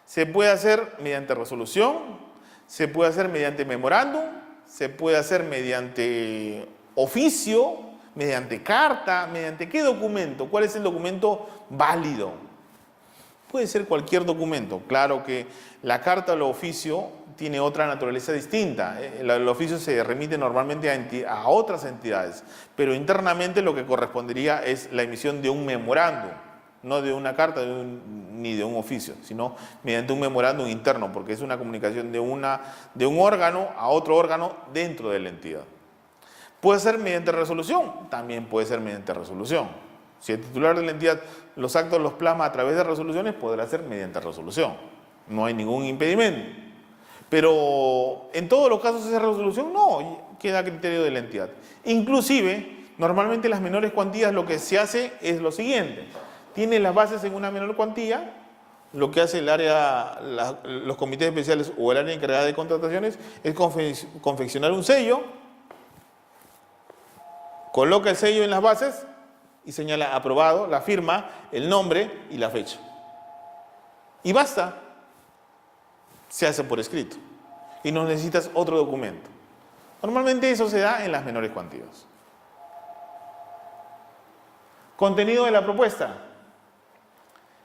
¿se puede hacer mediante resolución? ¿Se puede hacer mediante memorándum? ¿Se puede hacer mediante oficio? ¿Mediante carta? ¿Mediante qué documento? ¿Cuál es el documento válido? Puede ser cualquier documento. Claro que la carta o el oficio tiene otra naturaleza distinta. El oficio se remite normalmente a otras entidades, pero internamente lo que correspondería es la emisión de un memorándum, no de una carta ni de un oficio, sino mediante un memorándum interno, porque es una comunicación de un órgano a otro órgano dentro de la entidad. ¿Puede ser mediante resolución? También puede ser mediante resolución. Si el titular de la entidad los actos los plasma a través de resoluciones, podrá ser mediante resolución. No hay ningún impedimento. Pero en todos los casos esa resolución no, queda a criterio de la entidad. Inclusive, normalmente las menores cuantías lo que se hace es lo siguiente. Tiene las bases en una menor cuantía, lo que hace el área, los comités especiales o el área encargada de contrataciones es confeccionar un sello, coloca el sello en las bases y señala aprobado, la firma, el nombre y la fecha. Y basta. Se hace por escrito. Y no necesitas otro documento. Normalmente eso se da en las menores cuantías. Contenido de la propuesta.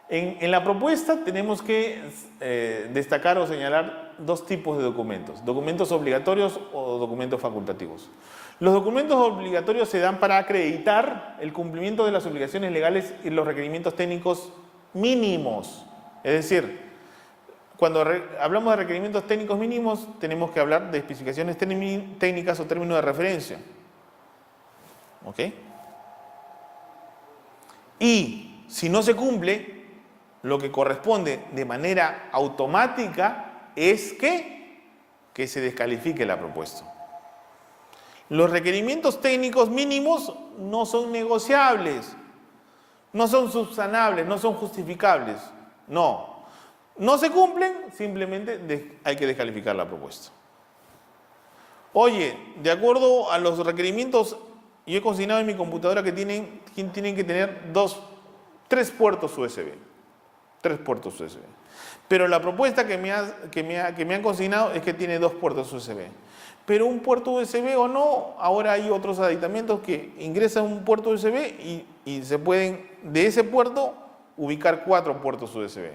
En la propuesta tenemos que destacar o señalar dos tipos de documentos. Documentos obligatorios o documentos facultativos. Los documentos obligatorios se dan para acreditar el cumplimiento de las obligaciones legales y los requerimientos técnicos mínimos. Es decir, cuando hablamos de requerimientos técnicos mínimos, tenemos que hablar de especificaciones técnicas o términos de referencia. ¿Ok? Y si no se cumple, lo que corresponde de manera automática es que se descalifique la propuesta. Los requerimientos técnicos mínimos no son negociables, no son subsanables, no son justificables. No se cumplen, simplemente hay que descalificar la propuesta. Oye, de acuerdo a los requerimientos, yo he consignado en mi computadora que tienen que tener 3 puertos USB. 3 puertos USB. Pero la propuesta que me han consignado es que tiene 2 puertos USB. Pero un puerto USB o no, ahora hay otros aditamentos que ingresan un puerto USB y se pueden, de ese puerto, ubicar 4 puertos USB.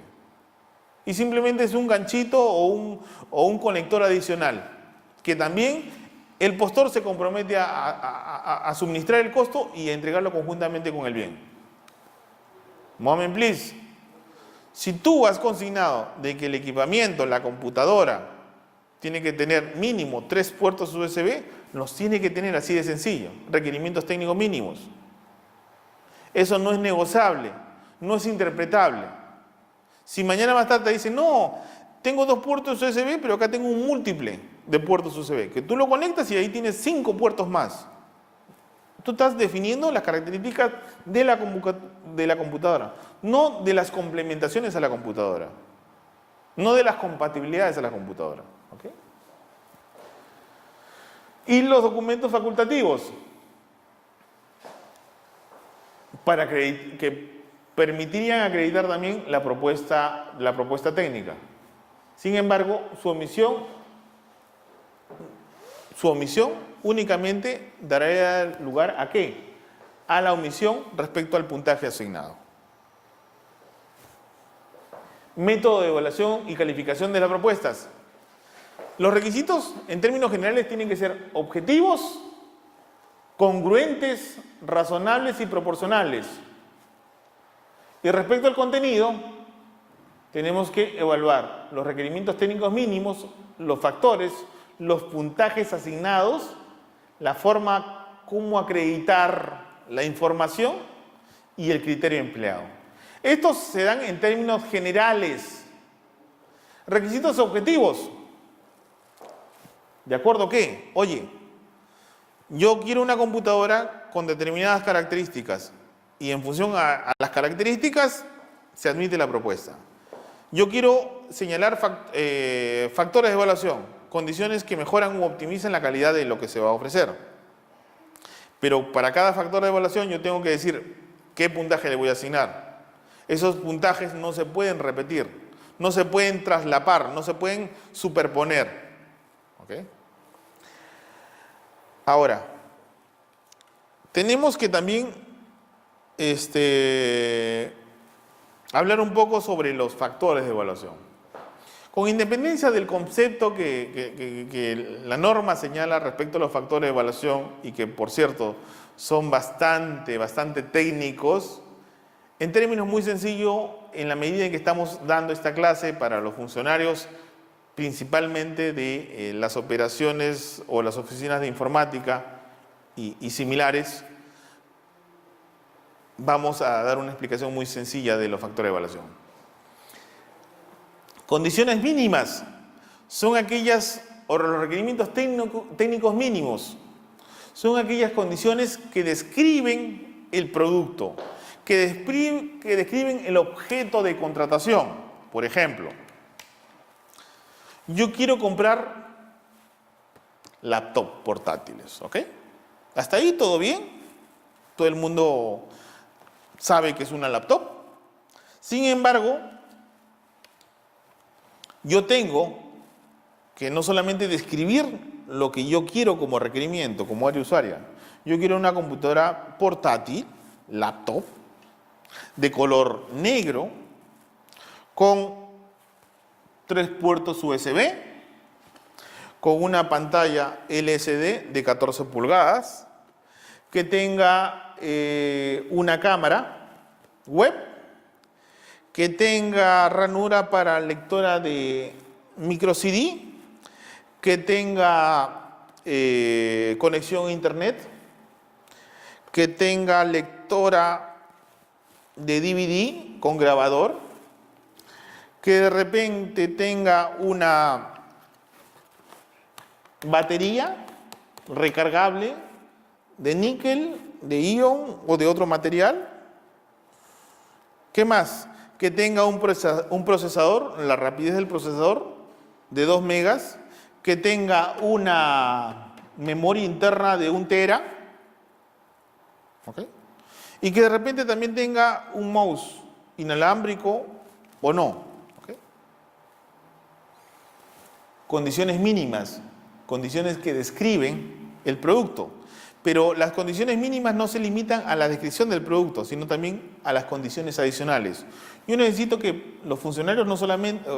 Y simplemente es un ganchito o un conector adicional, que también el postor se compromete a suministrar el costo y a entregarlo conjuntamente con el bien. Moment, please. Si tú has consignado de que el equipamiento, la computadora, tiene que tener mínimo 3 puertos USB, los tiene que tener así de sencillo, requerimientos técnicos mínimos. Eso no es negociable, no es interpretable. Si mañana más tarde te dicen, no, tengo 2 puertos USB, pero acá tengo un múltiple de puertos USB, que tú lo conectas y ahí tienes 5 puertos más. Tú estás definiendo las características de la computadora, no de las complementaciones a la computadora, no de las compatibilidades a la computadora. ¿Okay? Y los documentos facultativos, que permitirían acreditar también la propuesta técnica. Sin embargo, su omisión únicamente dará lugar ¿a qué? A la omisión respecto al puntaje asignado. Método de evaluación y calificación de las propuestas. Los requisitos, en términos generales, tienen que ser objetivos, congruentes, razonables y proporcionales. Y respecto al contenido, tenemos que evaluar los requerimientos técnicos mínimos, los factores, los puntajes asignados, la forma cómo acreditar la información y el criterio empleado. Estos se dan en términos generales. Requisitos objetivos. ¿De acuerdo qué? Oye, yo quiero una computadora con determinadas características y en función a las características se admite la propuesta. Yo quiero señalar factores de evaluación, condiciones que mejoran u optimizan la calidad de lo que se va a ofrecer. Pero para cada factor de evaluación yo tengo que decir qué puntaje le voy a asignar. Esos puntajes no se pueden repetir, no se pueden traslapar, no se pueden superponer. ¿Okay? Ahora, tenemos que también hablar un poco sobre los factores de evaluación. Con independencia del concepto que la norma señala respecto a los factores de evaluación y que, por cierto, son bastante técnicos, en términos muy sencillos, en la medida en que estamos dando esta clase para los funcionarios, principalmente de las operaciones o las oficinas de informática y similares, vamos a dar una explicación muy sencilla de los factores de evaluación. Condiciones mínimas son aquellas, o los requerimientos técnicos mínimos, son aquellas condiciones que describen el producto, que describen el objeto de contratación. Por ejemplo, yo quiero comprar laptop portátiles, ¿ok? ¿Hasta ahí todo bien? Todo el mundo sabe que es una laptop. Sin embargo, yo tengo que no solamente describir lo que yo quiero como requerimiento, como área usuaria. Yo quiero una computadora portátil, laptop, de color negro, con 3 puertos USB, con una pantalla LCD de 14 pulgadas, que tenga una cámara web, que tenga ranura para lectora de micro CD, que tenga conexión a internet, que tenga lectora de DVD con grabador, que de repente tenga una batería recargable de níquel, de ion o de otro material. ¿Qué más? Que tenga un procesador, la rapidez del procesador de 2 megas, que tenga una memoria interna de 1 tera, ¿okay? Y que de repente también tenga un mouse inalámbrico o no. ¿Okay? Condiciones mínimas, condiciones que describen el producto. Pero las condiciones mínimas no se limitan a la descripción del producto, sino también a las condiciones adicionales. Yo necesito que los funcionarios no solamente,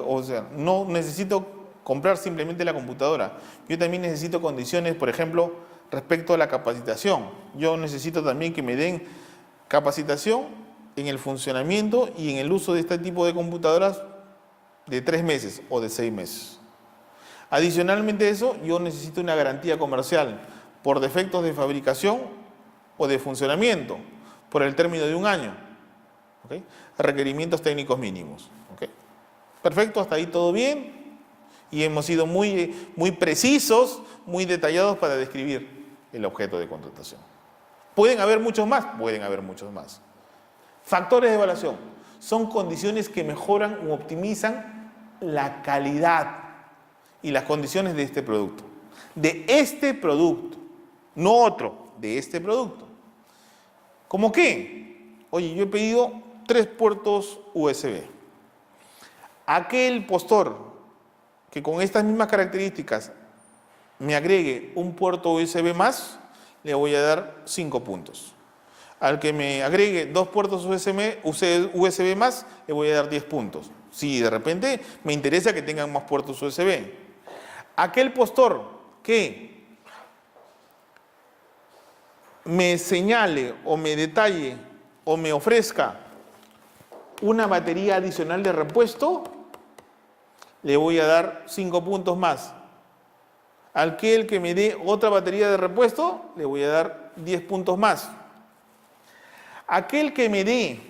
no necesito comprar simplemente la computadora. Yo también necesito condiciones, por ejemplo, respecto a la capacitación. Yo necesito también que me den capacitación en el funcionamiento y en el uso de este tipo de computadoras de 3 meses o de 6 meses. Adicionalmente a eso, yo necesito una garantía comercial por defectos de fabricación o de funcionamiento por el término de 1 año. ¿Okay? Requerimientos técnicos mínimos. ¿Okay? Perfecto, hasta ahí todo bien. Y hemos sido muy precisos, muy detallados para describir el objeto de contratación. ¿Pueden haber muchos más? Pueden haber muchos más. Factores de evaluación son condiciones que mejoran o optimizan la calidad y las condiciones de este producto. De este producto, no otro, de este producto. ¿Cómo qué? Oye, yo he pedido 3 puertos USB. Aquel postor que con estas mismas características me agregue un puerto USB más, le voy a dar 5 puntos. Al que me agregue 2 puertos USB más, le voy a dar 10 puntos. Si de repente me interesa que tengan más puertos USB. Aquel postor que me señale o me detalle o me ofrezca una batería adicional de repuesto, le voy a dar 5 puntos más. Aquel que me dé otra batería de repuesto, le voy a dar 10 puntos más. Aquel que me dé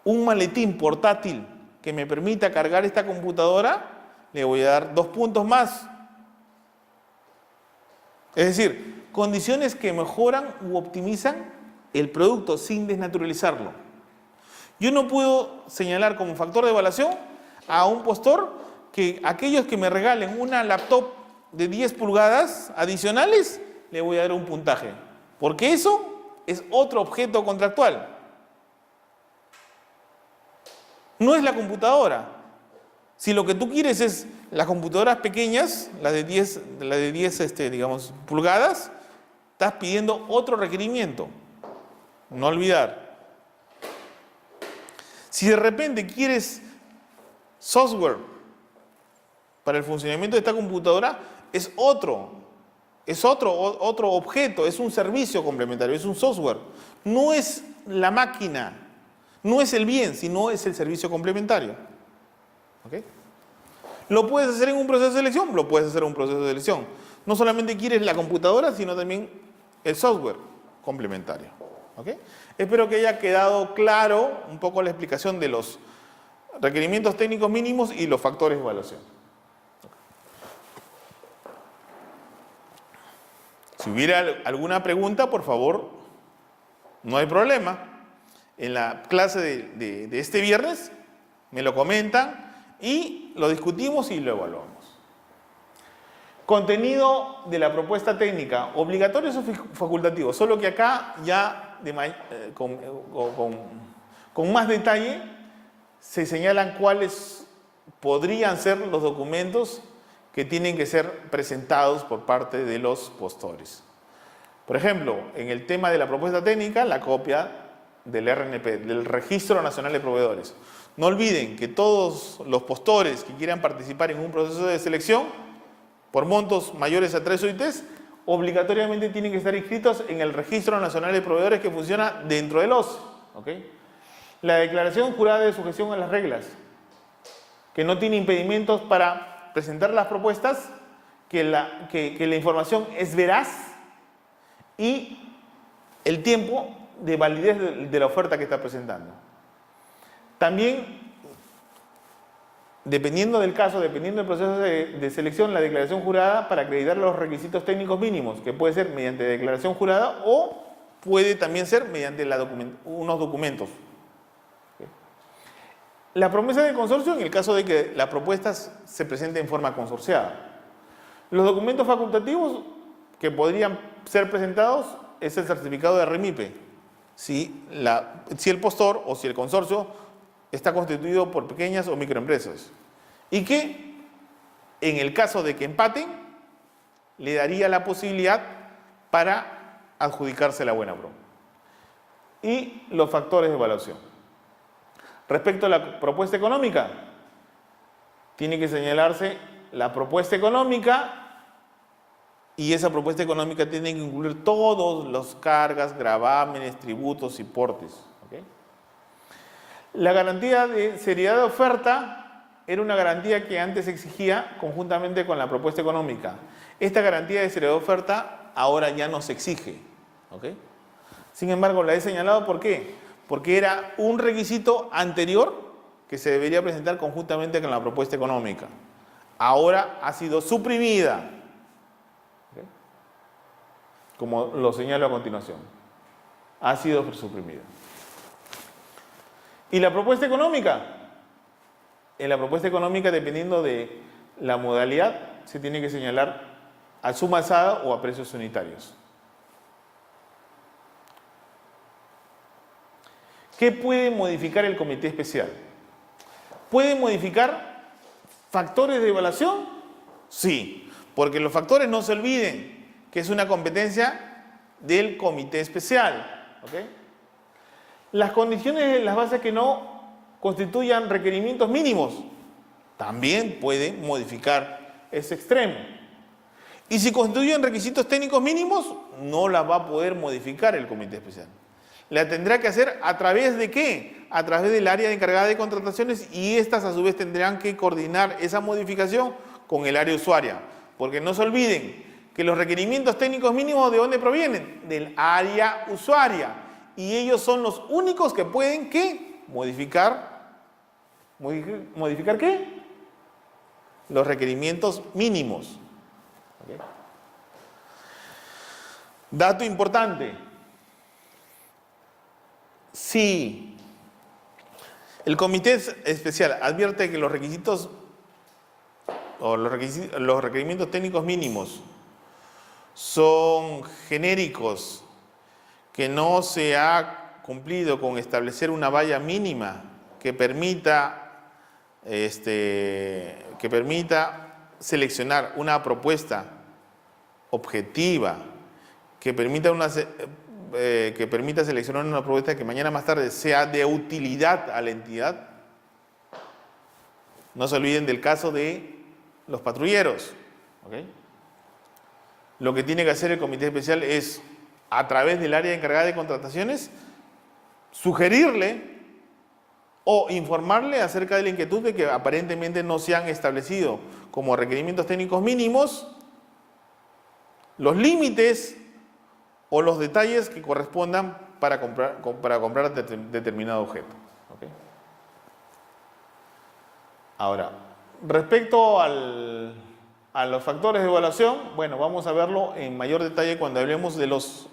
un maletín portátil que me permita cargar esta computadora, le voy a dar 2 puntos más. Es decir, condiciones que mejoran u optimizan el producto sin desnaturalizarlo. Yo no puedo señalar como factor de evaluación a un postor que aquellos que me regalen una laptop de 10 pulgadas adicionales, le voy a dar un puntaje. Porque eso es otro objeto contractual. No es la computadora. Si lo que tú quieres es las computadoras pequeñas, las de 10 digamos, pulgadas, estás pidiendo otro requerimiento. No olvidar. Si de repente quieres software para el funcionamiento de esta computadora, es otro objeto, es un servicio complementario, es un software. No es la máquina, no es el bien, sino es el servicio complementario. ¿Okay? ¿Lo puedes hacer en un proceso de selección? Lo puedes hacer en un proceso de selección. No solamente quieres la computadora, sino también el software complementario. ¿Okay? Espero que haya quedado claro un poco la explicación de los requerimientos técnicos mínimos y los factores de evaluación. Si hubiera alguna pregunta, por favor, no hay problema. En la clase de este viernes me lo comentan y lo discutimos y lo evaluamos. Contenido de la propuesta técnica, obligatorios o facultativos, solo que acá ya con más detalle se señalan cuáles podrían ser los documentos que tienen que ser presentados por parte de los postores. Por ejemplo, en el tema de la propuesta técnica, la copia del RNP, del Registro Nacional de Proveedores. No olviden que todos los postores que quieran participar en un proceso de selección por montos mayores a 3 OITs, obligatoriamente tienen que estar inscritos en el Registro Nacional de Proveedores que funciona dentro del OS. ¿Okay? La declaración jurada de sujeción a las reglas, que no tiene impedimentos para presentar las propuestas, que la información es veraz y el tiempo de validez de la oferta que está presentando. También, dependiendo del caso, dependiendo del proceso de selección, la declaración jurada para acreditar los requisitos técnicos mínimos, que puede ser mediante declaración jurada o puede también ser mediante unos documentos. La promesa de consorcio en el caso de que las propuestas se presenten en forma consorciada. Los documentos facultativos que podrían ser presentados es el certificado de REMIPE, si el postor o si el consorcio está constituido por pequeñas o microempresas. Y que, en el caso de que empaten, le daría la posibilidad para adjudicarse la buena broma. Y los factores de evaluación. Respecto a la propuesta económica, tiene que señalarse la propuesta económica y esa propuesta económica tiene que incluir todos los cargas, gravámenes, tributos y portes. ¿Okay? La garantía de seriedad de oferta era una garantía que antes se exigía conjuntamente con la propuesta económica. Esta garantía de seriedad de oferta ahora ya no se exige. ¿Okay? Sin embargo, la he señalado ¿por qué? Porque era un requisito anterior que se debería presentar conjuntamente con la propuesta económica. Ahora ha sido suprimida. ¿Okay? Como lo señalo a continuación. Ha sido suprimida. ¿Y la propuesta económica? En la propuesta económica, dependiendo de la modalidad, se tiene que señalar a suma alzada o a precios unitarios. ¿Qué puede modificar el comité especial? ¿Puede modificar factores de evaluación? Sí, porque los factores, no se olviden, que es una competencia del comité especial. ¿Okay? Las condiciones de las bases que no constituyan requerimientos mínimos también pueden modificar ese extremo. Y si constituyen requisitos técnicos mínimos, no las va a poder modificar el comité especial. La tendrá que hacer a través de ¿qué? A través del área encargada de contrataciones, y estas a su vez tendrán que coordinar esa modificación con el área usuaria. Porque no se olviden que los requerimientos técnicos mínimos, ¿de dónde provienen? Del área usuaria. Y ellos son los únicos que pueden, ¿qué? ¿Modificar qué? Los requerimientos mínimos. ¿Okay? Dato importante. Si el comité especial advierte que los requisitos o los requerimientos técnicos mínimos son genéricos, que no se ha cumplido con establecer una valla mínima que permita seleccionar una propuesta objetiva, que permita seleccionar una propuesta que mañana más tarde sea de utilidad a la entidad. No se olviden del caso de los patrulleros. ¿Okay? Lo que tiene que hacer el comité especial es, a través del área encargada de contrataciones, sugerirle o informarle acerca de la inquietud de que aparentemente no se han establecido como requerimientos técnicos mínimos los límites o los detalles que correspondan para comprar determinado objeto. ¿Okay? Ahora, respecto a los factores de evaluación, bueno, vamos a verlo en mayor detalle cuando hablemos de los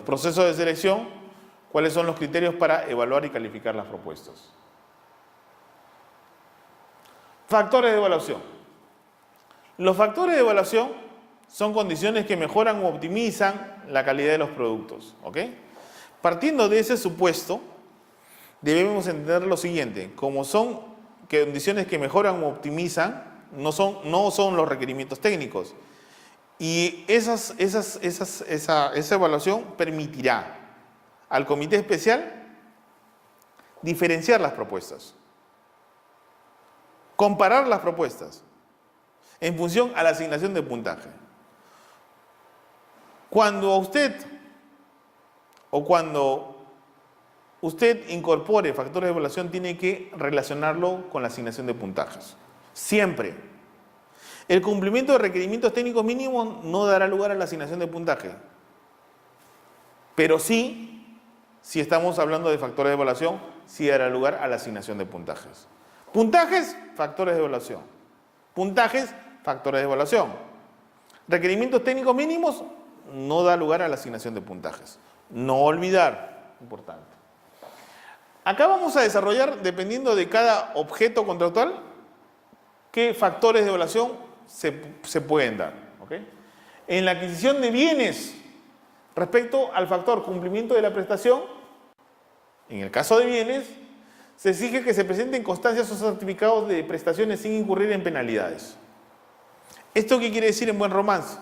procesos de selección, cuáles son los criterios para evaluar y calificar las propuestas. Factores de evaluación. Los factores de evaluación son condiciones que mejoran o optimizan la calidad de los productos. ¿Ok? Partiendo de ese supuesto, debemos entender lo siguiente: como son condiciones que mejoran o optimizan, no son los requerimientos técnicos. Y esa evaluación permitirá al comité especial diferenciar las propuestas, comparar las propuestas en función a la asignación de puntaje. Cuando usted incorpore factores de evaluación, tiene que relacionarlo con la asignación de puntajes. Siempre. El cumplimiento de requerimientos técnicos mínimos no dará lugar a la asignación de puntaje. Pero sí, si estamos hablando de factores de evaluación, sí dará lugar a la asignación de puntajes. Puntajes, factores de evaluación. Puntajes, factores de evaluación. Requerimientos técnicos mínimos no da lugar a la asignación de puntajes. No olvidar, importante. Acá vamos a desarrollar, dependiendo de cada objeto contractual, qué factores de evaluación se pueden dar. ¿Okay? En la adquisición de bienes, respecto al factor cumplimiento de la prestación, en el caso de bienes, se exige que se presenten constancias o certificados de prestaciones sin incurrir en penalidades. ¿Esto qué quiere decir en buen romance?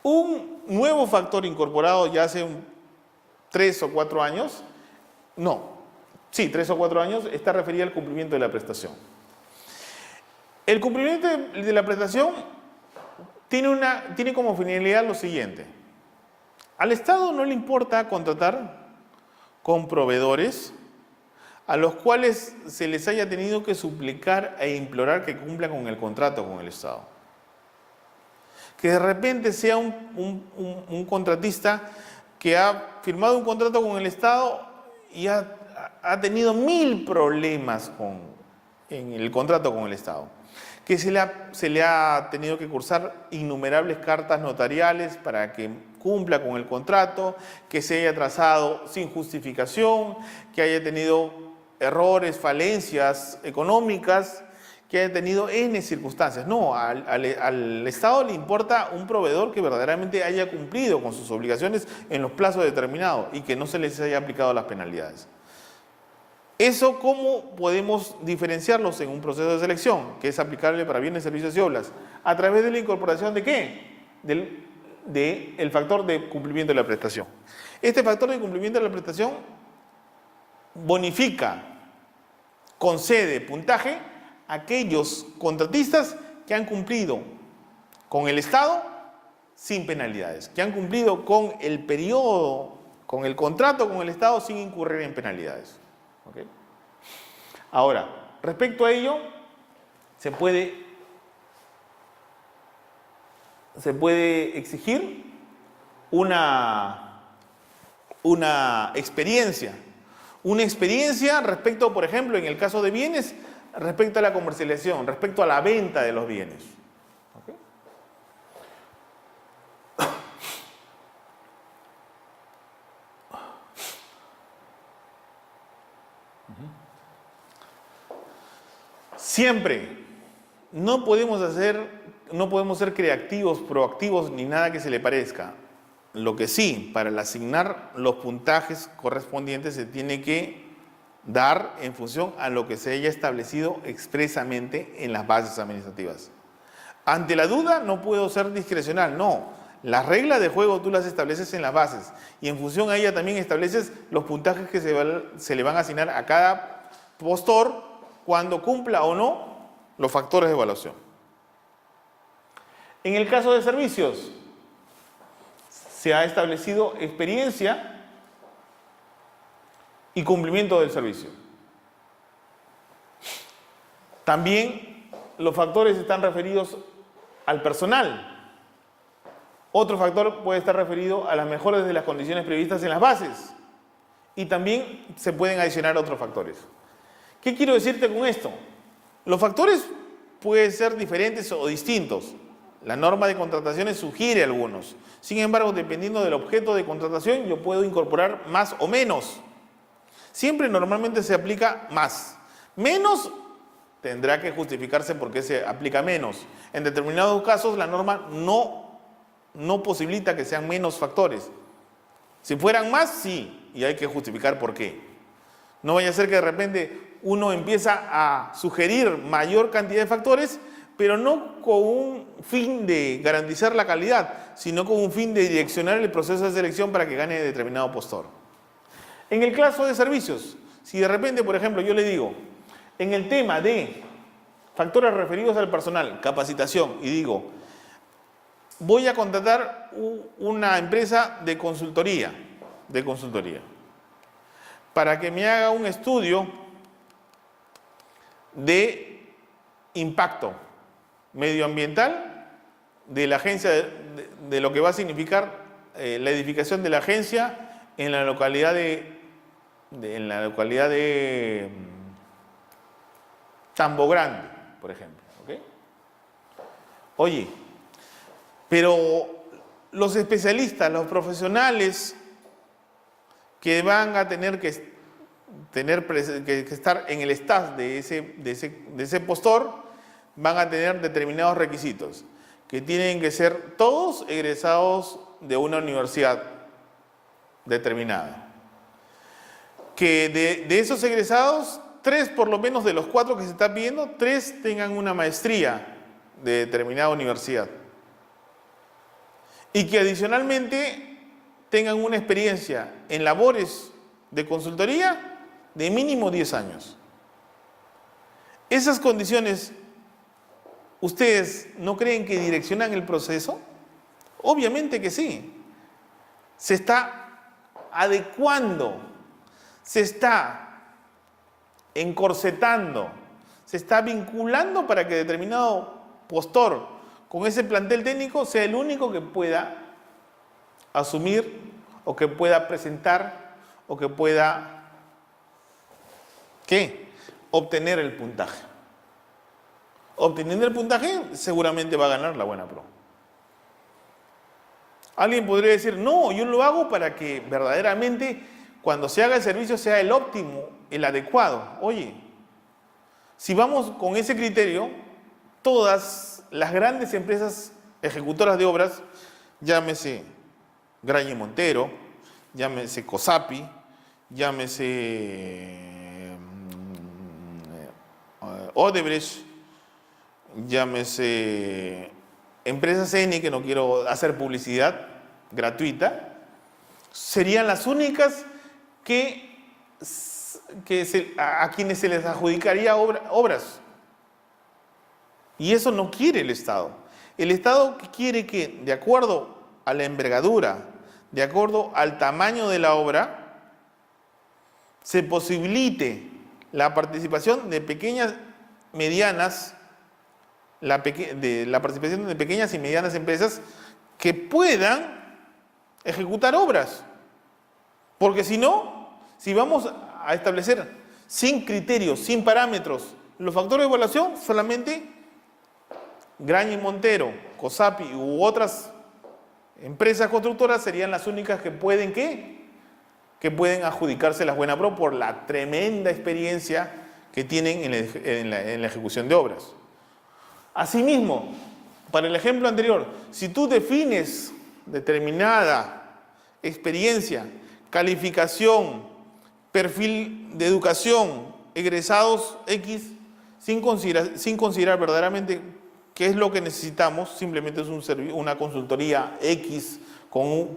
Un nuevo factor incorporado ya hace 3 o 4 años, 3 o 4 años, está referido al cumplimiento de la prestación. El cumplimiento de la prestación tiene como finalidad lo siguiente: al Estado no le importa contratar con proveedores a los cuales se les haya tenido que suplicar e implorar que cumplan con el contrato con el Estado. Que de repente sea un contratista que ha firmado un contrato con el Estado y ha tenido 1000 problemas en el contrato con el Estado. Que se le ha tenido que cursar innumerables cartas notariales para que cumpla con el contrato, que se haya atrasado sin justificación, que haya tenido errores, falencias económicas, que haya tenido N circunstancias. No, al Estado le importa un proveedor que verdaderamente haya cumplido con sus obligaciones en los plazos determinados y que no se les haya aplicado las penalidades. Eso, ¿cómo podemos diferenciarlos en un proceso de selección que es aplicable para bienes, servicios y obras? A través de la incorporación ¿de qué? Del factor de cumplimiento de la prestación. Este factor de cumplimiento de la prestación bonifica, concede puntaje a aquellos contratistas que han cumplido con el Estado sin penalidades, que han cumplido con el periodo, con el contrato con el Estado sin incurrir en penalidades. ¿Okay? Ahora, respecto a ello, se puede exigir una experiencia. Una experiencia respecto, por ejemplo, en el caso de bienes, respecto a la comercialización, respecto a la venta de los bienes. ¿Okay? Siempre no podemos ser creativos, proactivos, ni nada que se le parezca. Lo que sí, para asignar los puntajes correspondientes se tiene que dar en función a lo que se haya establecido expresamente en las bases administrativas. Ante la duda no puedo ser discrecional, no. Las reglas de juego tú las estableces en las bases y en función a ella también estableces los puntajes que se le van a asignar a cada postor cuando cumpla o no los factores de evaluación. En el caso de servicios, se ha establecido experiencia y cumplimiento del servicio. También los factores están referidos al personal. Otro factor puede estar referido a las mejoras de las condiciones previstas en las bases. Y también se pueden adicionar otros factores. ¿Qué quiero decirte con esto? Los factores pueden ser diferentes o distintos. La norma de contrataciones sugiere algunos. Sin embargo, dependiendo del objeto de contratación, yo puedo incorporar más o menos. Siempre normalmente se aplica más. Menos tendrá que justificarse por qué se aplica menos. En determinados casos, la norma no posibilita que sean menos factores. Si fueran más, sí, y hay que justificar por qué. No vaya a ser que de repente uno empieza a sugerir mayor cantidad de factores, pero no con un fin de garantizar la calidad, sino con un fin de direccionar el proceso de selección para que gane determinado postor. En el caso de servicios, si de repente, por ejemplo, yo le digo, en el tema de factores referidos al personal, capacitación, y digo, voy a contratar una empresa de consultoría, para que me haga un estudio de impacto medioambiental de la agencia, de lo que va a significar la edificación de la agencia en la localidad de Tambo Grande, por ejemplo. ¿Okay? Oye, pero los especialistas, los profesionales que van a tener que estar en el staff de ese postor van a tener determinados requisitos, que tienen que ser todos egresados de una universidad determinada. Que de esos egresados, 3 por lo menos de los 4 que se está pidiendo, 3 tengan una maestría de determinada universidad. Y que adicionalmente tengan una experiencia en labores de consultoría de mínimo 10 años. Esas condiciones, ¿ustedes no creen que direccionan el proceso? Obviamente que sí. Se está adecuando, se está encorsetando, se está vinculando para que determinado postor con ese plantel técnico sea el único que pueda asumir o que pueda presentar o que pueda ¿qué? Obtener el puntaje. Obteniendo el puntaje seguramente va a ganar la buena pro. Alguien podría decir, no, yo lo hago para que verdaderamente cuando se haga el servicio sea el óptimo, el adecuado. Oye, si vamos con ese criterio, todas las grandes empresas ejecutoras de obras, llámese Graña Montero, llámese COSAPI, llámese Odebrecht, llámese empresas Eni, que no quiero hacer publicidad gratuita, serían las únicas a quienes se les adjudicaría obras. Y eso no quiere el Estado. El Estado quiere que, de acuerdo a la envergadura, de acuerdo al tamaño de la obra, se posibilite la participación de pequeñas, medianas, la participación de pequeñas y medianas empresas que puedan ejecutar obras. Porque si no, si vamos a establecer sin criterios, sin parámetros, los factores de evaluación, solamente Graña y Montero, COSAPI u otras empresas constructoras serían las únicas que pueden, ¿qué? Que pueden adjudicarse las Buena Pro por la tremenda experiencia que tienen en la ejecución de obras. Asimismo, para el ejemplo anterior, si tú defines determinada experiencia, calificación, perfil de educación, egresados X, sin considerar verdaderamente qué es lo que necesitamos, simplemente es una consultoría X con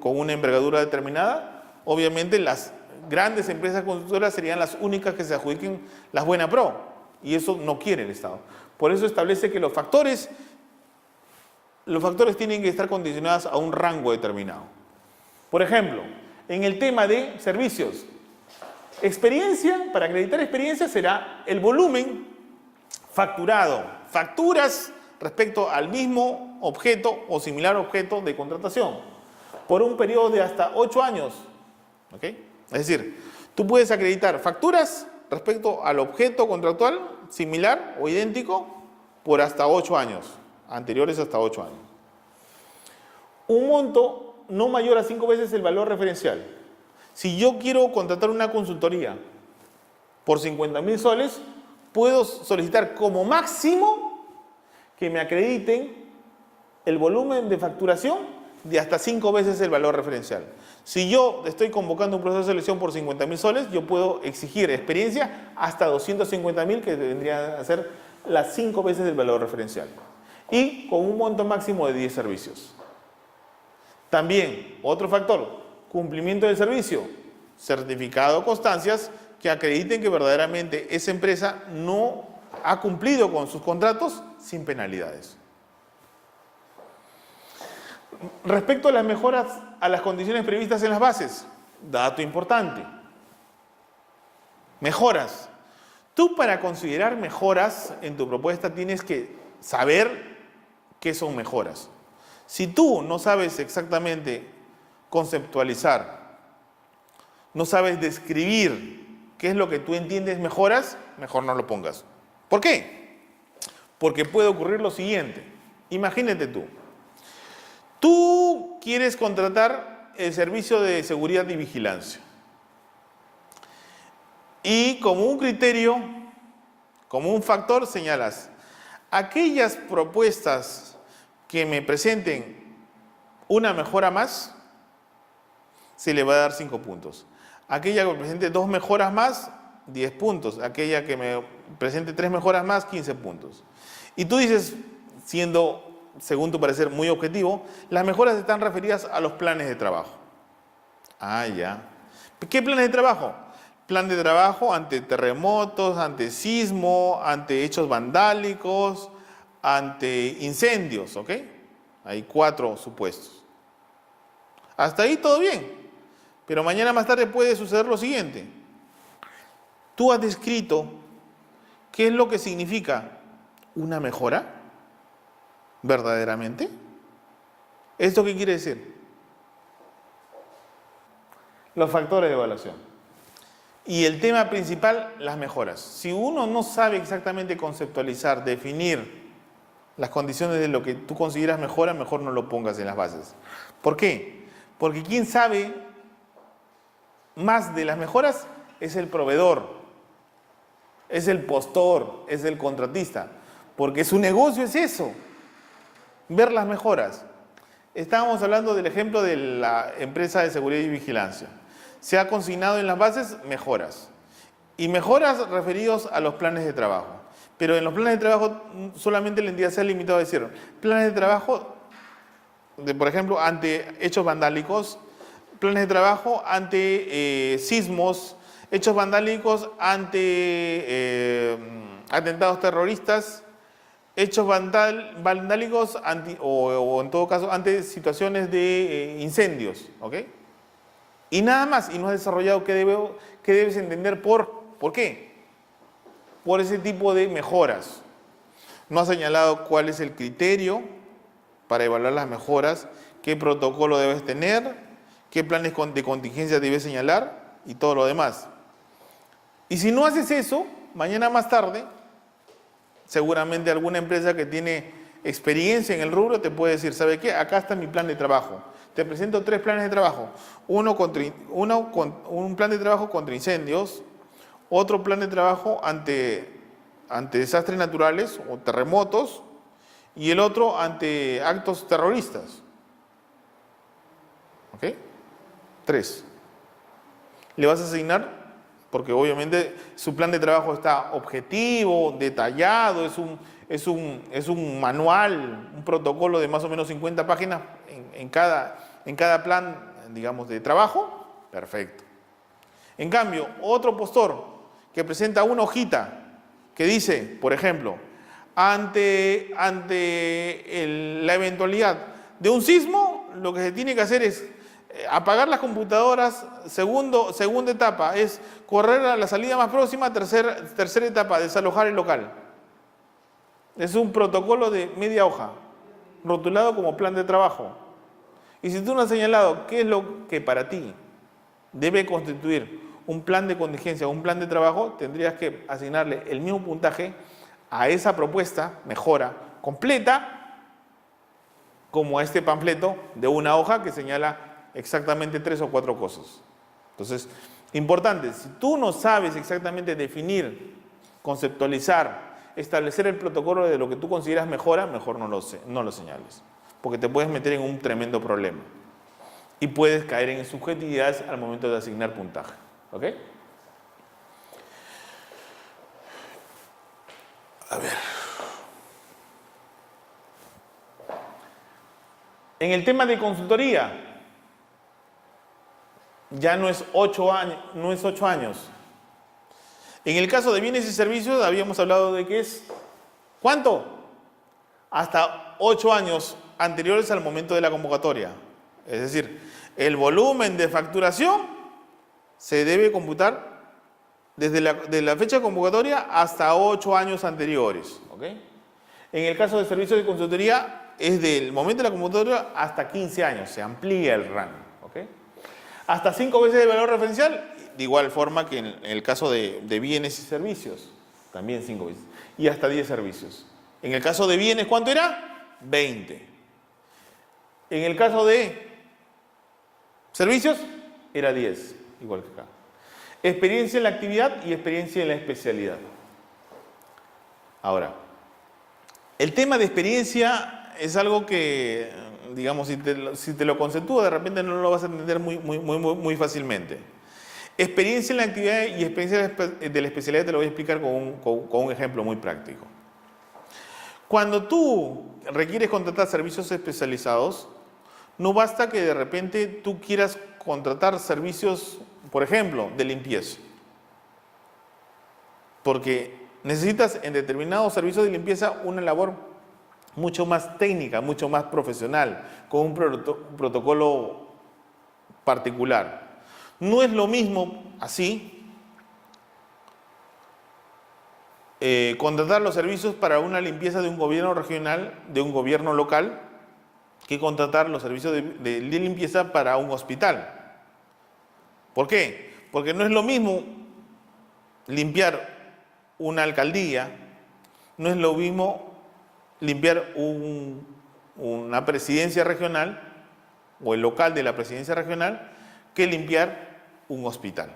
una envergadura determinada, obviamente las grandes empresas constructoras serían las únicas que se adjudiquen las Buena Pro, y eso no quiere el Estado. Por eso establece que los factores tienen que estar condicionados a un rango determinado. Por ejemplo, en el tema de servicios, experiencia, para acreditar experiencia será el volumen facturado, facturas respecto al mismo objeto o similar objeto de contratación, por un periodo de hasta 8 años. ¿Ok? Es decir, tú puedes acreditar facturas respecto al objeto contractual similar o idéntico por hasta 8 años, anteriores hasta 8 años. Un monto no mayor a 5 veces el valor referencial. Si yo quiero contratar una consultoría por 50.000 soles, puedo solicitar como máximo que me acrediten el volumen de facturación de hasta 5 veces el valor referencial. Si yo estoy convocando un proceso de selección por 50.000 soles, yo puedo exigir experiencia hasta 250.000, que vendría a ser las 5 veces el valor referencial. Y con un monto máximo de 10 servicios. También, otro factor, cumplimiento del servicio, certificado o constancias que acrediten que verdaderamente esa empresa no ha cumplido con sus contratos sin penalidades. Respecto a las mejoras a las condiciones previstas en las bases, dato importante. Mejoras. Tú, para considerar mejoras en tu propuesta, tienes que saber qué son mejoras. Si tú no sabes exactamente conceptualizar, no sabes describir qué es lo que tú entiendes mejoras, mejor no lo pongas. ¿Por qué? Porque puede ocurrir lo siguiente. Imagínate tú. Tú quieres contratar el servicio de seguridad y vigilancia. Y como un criterio, como un factor, señalas aquellas propuestas que me presenten una mejora más, se le va a dar 5 puntos. Aquella que me presente 2 mejoras más, 10 puntos. Aquella que me presente 3 mejoras más, 15 puntos. Y tú dices, siendo, según tu parecer, muy objetivo, las mejoras están referidas a los planes de trabajo. Ah, ya. ¿Qué planes de trabajo? Plan de trabajo ante terremotos, ante sismo, ante hechos vandálicos, ante incendios, ¿ok? Hay 4 supuestos. Hasta ahí todo bien. Pero mañana más tarde puede suceder lo siguiente. Tú has descrito qué es lo que significa una mejora, verdaderamente. ¿Esto qué quiere decir? Los factores de evaluación. Y el tema principal, las mejoras. Si uno no sabe exactamente conceptualizar, definir las condiciones de lo que tú consideras mejora, mejor no lo pongas en las bases. ¿Por qué? Porque quien sabe más de las mejoras es el proveedor, es el postor, es el contratista. Porque su negocio es eso, ver las mejoras. Estábamos hablando del ejemplo de la empresa de seguridad y vigilancia. Se ha consignado en las bases mejoras. Y mejoras referidos a los planes de trabajo. Pero en los planes de trabajo solamente la entidad se ha limitado a decir planes de trabajo, por ejemplo, ante hechos vandálicos, planes de trabajo ante sismos, hechos vandálicos ante atentados terroristas, hechos vandálicos o en todo caso ante situaciones de incendios, ¿ok? Y nada más, y no has desarrollado qué debes entender por ¿Por qué? Por ese tipo de mejoras. No ha señalado cuál es el criterio para evaluar las mejoras, qué protocolo debes tener, qué planes de contingencia debes señalar y todo lo demás. Y si no haces eso, mañana más tarde, seguramente alguna empresa que tiene experiencia en el rubro te puede decir, ¿sabe qué? Acá está mi plan de trabajo. Te presento 3 planes de trabajo. Un plan de trabajo contra incendios, otro plan de trabajo ante desastres naturales o terremotos y el otro ante actos terroristas. ¿Ok? 3. Le vas a asignar, porque obviamente su plan de trabajo está objetivo, detallado, es un manual, un protocolo de más o menos 50 páginas en cada plan, digamos, de trabajo. Perfecto. En cambio, otro postor que presenta una hojita que dice, por ejemplo, ante la eventualidad de un sismo, lo que se tiene que hacer es apagar las computadoras. Segunda etapa es correr a la salida más próxima. Tercera etapa, desalojar el local. Es un protocolo de media hoja, rotulado como plan de trabajo. Y si tú no has señalado qué es lo que para ti debe constituir un plan de contingencia, un plan de trabajo, tendrías que asignarle el mismo puntaje a esa propuesta, mejora completa, como a este panfleto de una hoja que señala exactamente 3 o 4 cosas. Entonces, importante, si tú no sabes exactamente definir, conceptualizar, establecer el protocolo de lo que tú consideras mejora, mejor no lo señales, porque te puedes meter en un tremendo problema y puedes caer en subjetividades al momento de asignar puntaje. ¿Ok? A ver. En el tema de consultoría, ya no es 8 años. En el caso de bienes y servicios, habíamos hablado de que es, ¿cuánto? Hasta 8 años anteriores al momento de la convocatoria. Es decir, el volumen de facturación se debe computar desde la fecha de convocatoria hasta 8 años anteriores. ¿Ok? En el caso de servicios de consultoría, es del momento de la convocatoria hasta 15 años, se amplía el rango. ¿Ok? Hasta 5 veces el valor referencial, de igual forma que en el caso de bienes y servicios, también 5 veces. Y hasta 10 servicios. En el caso de bienes, ¿cuánto era? 20. En el caso de servicios, era 10, igual que acá. Experiencia en la actividad y experiencia en la especialidad. Ahora, el tema de experiencia es algo que, digamos, si te lo conceptúo, de repente no lo vas a entender muy fácilmente. Experiencia en la actividad y experiencia de la especialidad te lo voy a explicar con un ejemplo muy práctico. Cuando tú requieres contratar servicios especializados, no basta que de repente tú quieras contratar servicios, por ejemplo, de limpieza. Porque necesitas en determinados servicios de limpieza una labor mucho más técnica, mucho más profesional, con un protocolo particular. No es lo mismo así contratar los servicios para una limpieza de un gobierno regional, de un gobierno local, que contratar los servicios de limpieza para un hospital. ¿Por qué? Porque no es lo mismo limpiar una alcaldía, no es lo mismo limpiar una presidencia regional o el local de la presidencia regional que limpiar un hospital.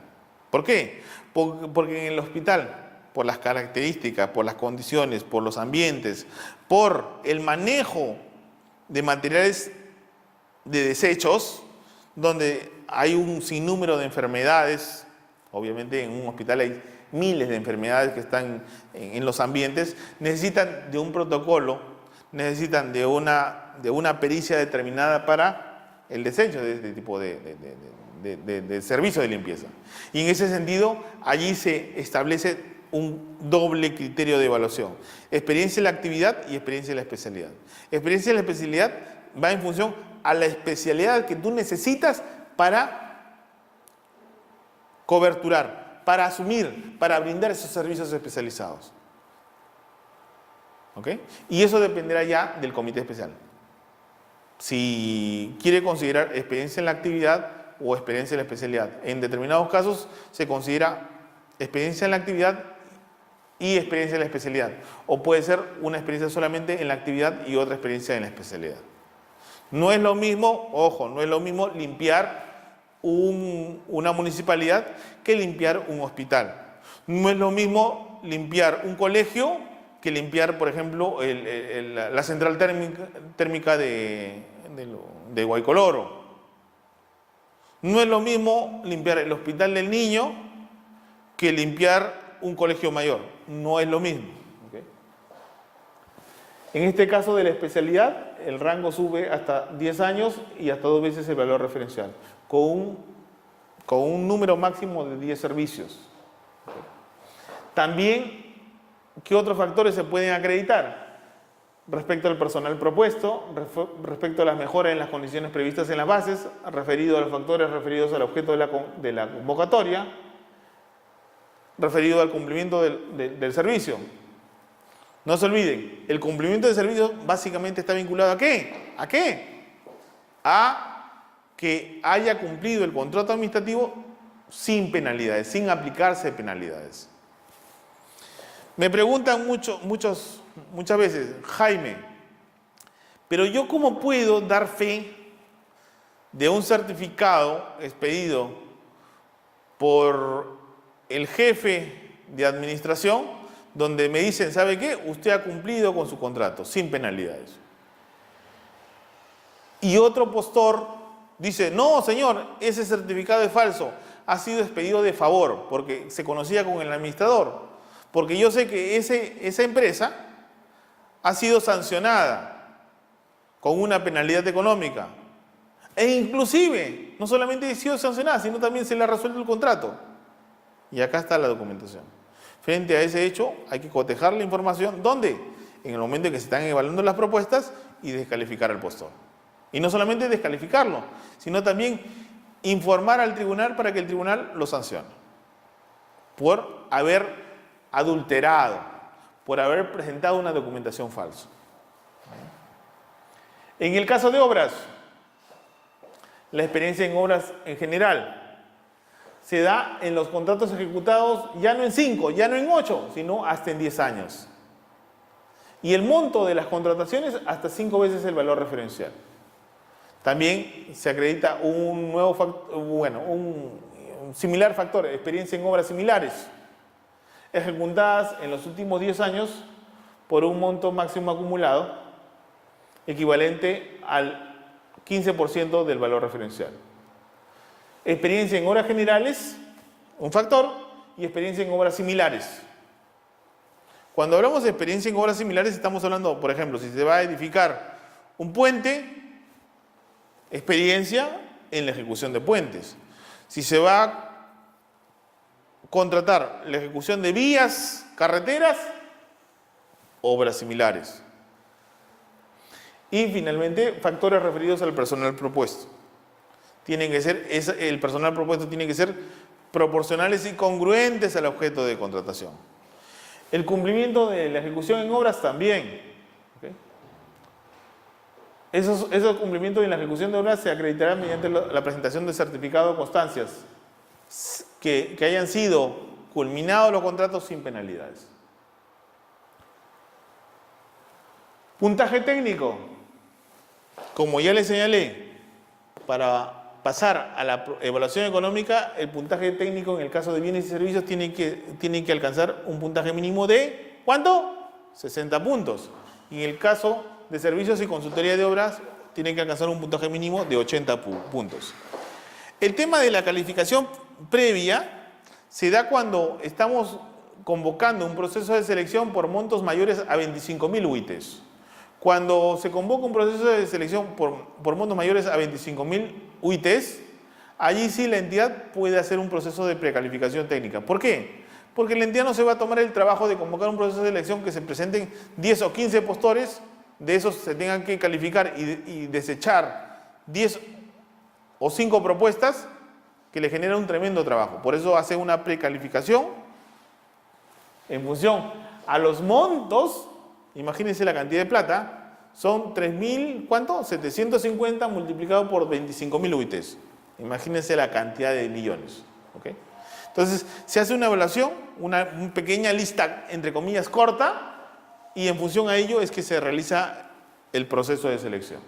¿Por qué? Porque en el hospital, por las características, por las condiciones, por los ambientes, por el manejo de materiales de desechos, donde hay un sinnúmero de enfermedades, obviamente en un hospital hay miles de enfermedades que están en los ambientes, necesitan de un protocolo, necesitan de una pericia determinada para el desecho de este tipo de servicio de limpieza. Y en ese sentido, allí se establece un doble criterio de evaluación: experiencia en la actividad y experiencia en la especialidad. Experiencia en la especialidad va en función a la especialidad que tú necesitas para coberturar, para asumir, para brindar esos servicios especializados. ¿Ok? Y eso dependerá ya del comité especial. Si quiere considerar experiencia en la actividad o experiencia en la especialidad. En determinados casos se considera experiencia en la actividad y experiencia en la especialidad. O puede ser una experiencia solamente en la actividad y otra experiencia en la especialidad. No es lo mismo, ojo, no es lo mismo limpiar una municipalidad que limpiar un hospital. No es lo mismo limpiar un colegio que limpiar, por ejemplo, la central térmica de Guaycoloro. No es lo mismo limpiar el hospital del niño que limpiar un colegio mayor. No es lo mismo. ¿Okay? En este caso de la especialidad, el rango sube hasta 10 años y hasta 2 veces el valor referencial, con un número máximo de 10 servicios. ¿Okay? También, ¿qué otros factores se pueden acreditar? Respecto al personal propuesto, respecto a las mejoras en las condiciones previstas en las bases, referido a los factores referidos al objeto de la convocatoria, referido al cumplimiento del servicio. No se olviden, el cumplimiento del servicio básicamente está vinculado ¿a qué? ¿A qué? A que haya cumplido el contrato administrativo sin penalidades, sin aplicarse penalidades. Me preguntan muchas veces, Jaime, pero yo ¿cómo puedo dar fe de un certificado expedido por el jefe de administración donde me dicen, ¿sabe qué? Usted ha cumplido con su contrato, sin penalidades? Y otro postor dice, no señor, ese certificado es falso, ha sido expedido de favor, porque se conocía con el administrador. Porque yo sé que esa empresa ha sido sancionada con una penalidad económica. E inclusive, no solamente ha sido sancionada, sino también se le ha resuelto el contrato. Y acá está la documentación. Frente a ese hecho, hay que cotejar la información. ¿Dónde? En el momento en que se están evaluando las propuestas y descalificar al postor. Y no solamente descalificarlo, sino también informar al tribunal para que el tribunal lo sancione. Por haber adulterado, por haber presentado una documentación falsa. En el caso de obras, la experiencia en obras en general se da en los contratos ejecutados ya no en 5, ya no en 8, sino hasta en 10 años. Y el monto de las contrataciones hasta 5 veces el valor referencial. También se acredita un similar factor, experiencia en obras similares, ejecutadas en los últimos 10 años por un monto máximo acumulado equivalente al 15% del valor referencial. Experiencia en obras generales, un factor, y experiencia en obras similares. Cuando hablamos de experiencia en obras similares estamos hablando, por ejemplo, si se va a edificar un puente, experiencia en la ejecución de puentes. Si se va a contratar la ejecución de vías, carreteras, obras similares. Y finalmente, factores referidos al personal propuesto. El personal propuesto tiene que ser proporcionales y congruentes al objeto de contratación. El cumplimiento de la ejecución en obras también. ¿Okay? Esos cumplimientos en la ejecución de obras se acreditarán mediante la presentación de certificado de constancias que hayan sido culminados los contratos sin penalidades. Puntaje técnico. Como ya les señalé, para pasar a la evaluación económica, el puntaje técnico en el caso de bienes y servicios tiene que alcanzar un puntaje mínimo de, ¿cuánto? 60 puntos. Y en el caso de servicios y consultoría de obras, tiene que alcanzar un puntaje mínimo de 80 puntos. El tema de la calificación previa se da cuando estamos convocando un proceso de selección por montos mayores a 25.000 UITs. Cuando se convoca un proceso de selección por montos mayores a 25.000 UITs, allí sí la entidad puede hacer un proceso de precalificación técnica. ¿Por qué? Porque la entidad no se va a tomar el trabajo de convocar un proceso de selección que se presenten 10 o 15 postores, de esos se tengan que calificar y desechar 10 o 5 propuestas, que le genera un tremendo trabajo. Por eso hace una precalificación en función a los montos. Imagínense la cantidad de plata. Son 3.000, ¿cuánto? 750 multiplicado por 25.000 UITs. Imagínense la cantidad de millones. ¿Okay? Entonces, se hace una evaluación, una pequeña lista, entre comillas, corta, y en función a ello es que se realiza el proceso de selección.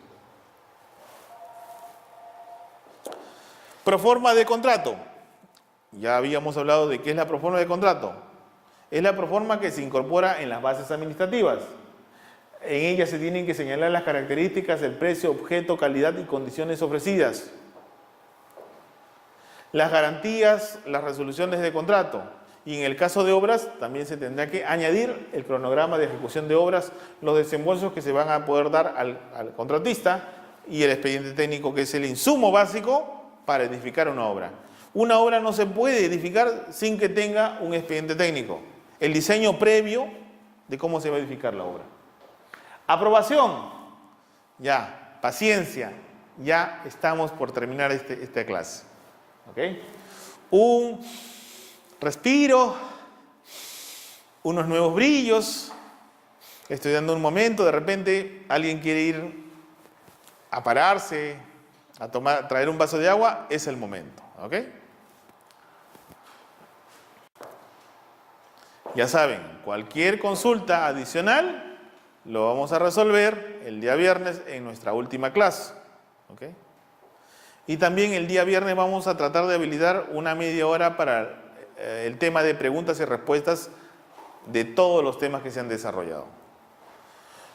Proforma de contrato. Ya habíamos hablado de qué es la proforma de contrato. Es la proforma que se incorpora en las bases administrativas. En ella se tienen que señalar las características, el precio, objeto, calidad y condiciones ofrecidas. Las garantías, las resoluciones de contrato. Y en el caso de obras, también se tendrá que añadir el cronograma de ejecución de obras, los desembolsos que se van a poder dar al contratista y el expediente técnico, que es el insumo básico para edificar una obra. Una obra no se puede edificar sin que tenga un expediente técnico. El diseño previo de cómo se va a edificar la obra. Aprobación. Ya, paciencia. Ya estamos por terminar esta clase. ¿Ok? Un respiro, unos nuevos brillos. Estoy dando un momento, de repente alguien quiere ir a pararse, a traer un vaso de agua, es el momento. ¿Ok? Ya saben, cualquier consulta adicional lo vamos a resolver el día viernes en nuestra última clase. ¿Ok? Y también el día viernes vamos a tratar de habilitar una media hora para el tema de preguntas y respuestas de todos los temas que se han desarrollado.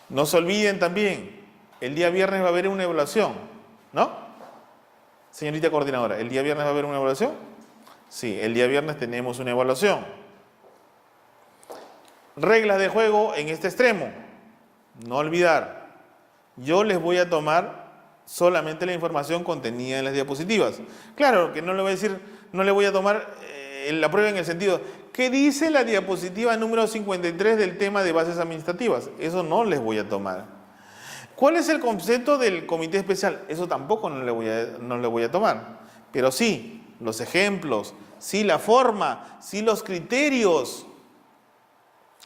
No se olviden también, el día viernes va a haber una evaluación, ¿no? Señorita coordinadora, ¿el día viernes va a haber una evaluación? Sí, el día viernes tenemos una evaluación. Reglas de juego en este extremo. No olvidar, yo les voy a tomar solamente la información contenida en las diapositivas. Claro que no le voy a decir, no le voy a tomar la prueba en el sentido, ¿qué dice la diapositiva número 53 del tema de bases administrativas? Eso no les voy a tomar. ¿Cuál es el concepto del comité especial? Eso tampoco no le voy a tomar. Pero sí, los ejemplos, sí la forma, sí los criterios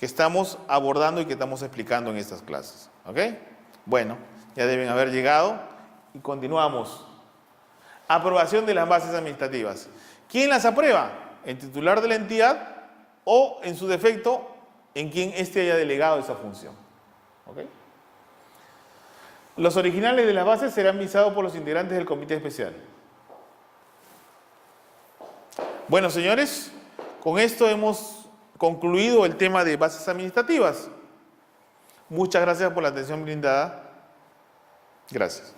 que estamos abordando y que estamos explicando en estas clases. ¿Ok? Bueno, ya deben haber llegado y continuamos. Aprobación de las bases administrativas. ¿Quién las aprueba? El titular de la entidad o, en su defecto, en quien éste haya delegado esa función. ¿Ok? Los originales de las bases serán visados por los integrantes del comité especial. Bueno, señores, con esto hemos concluido el tema de bases administrativas. Muchas gracias por la atención brindada. Gracias.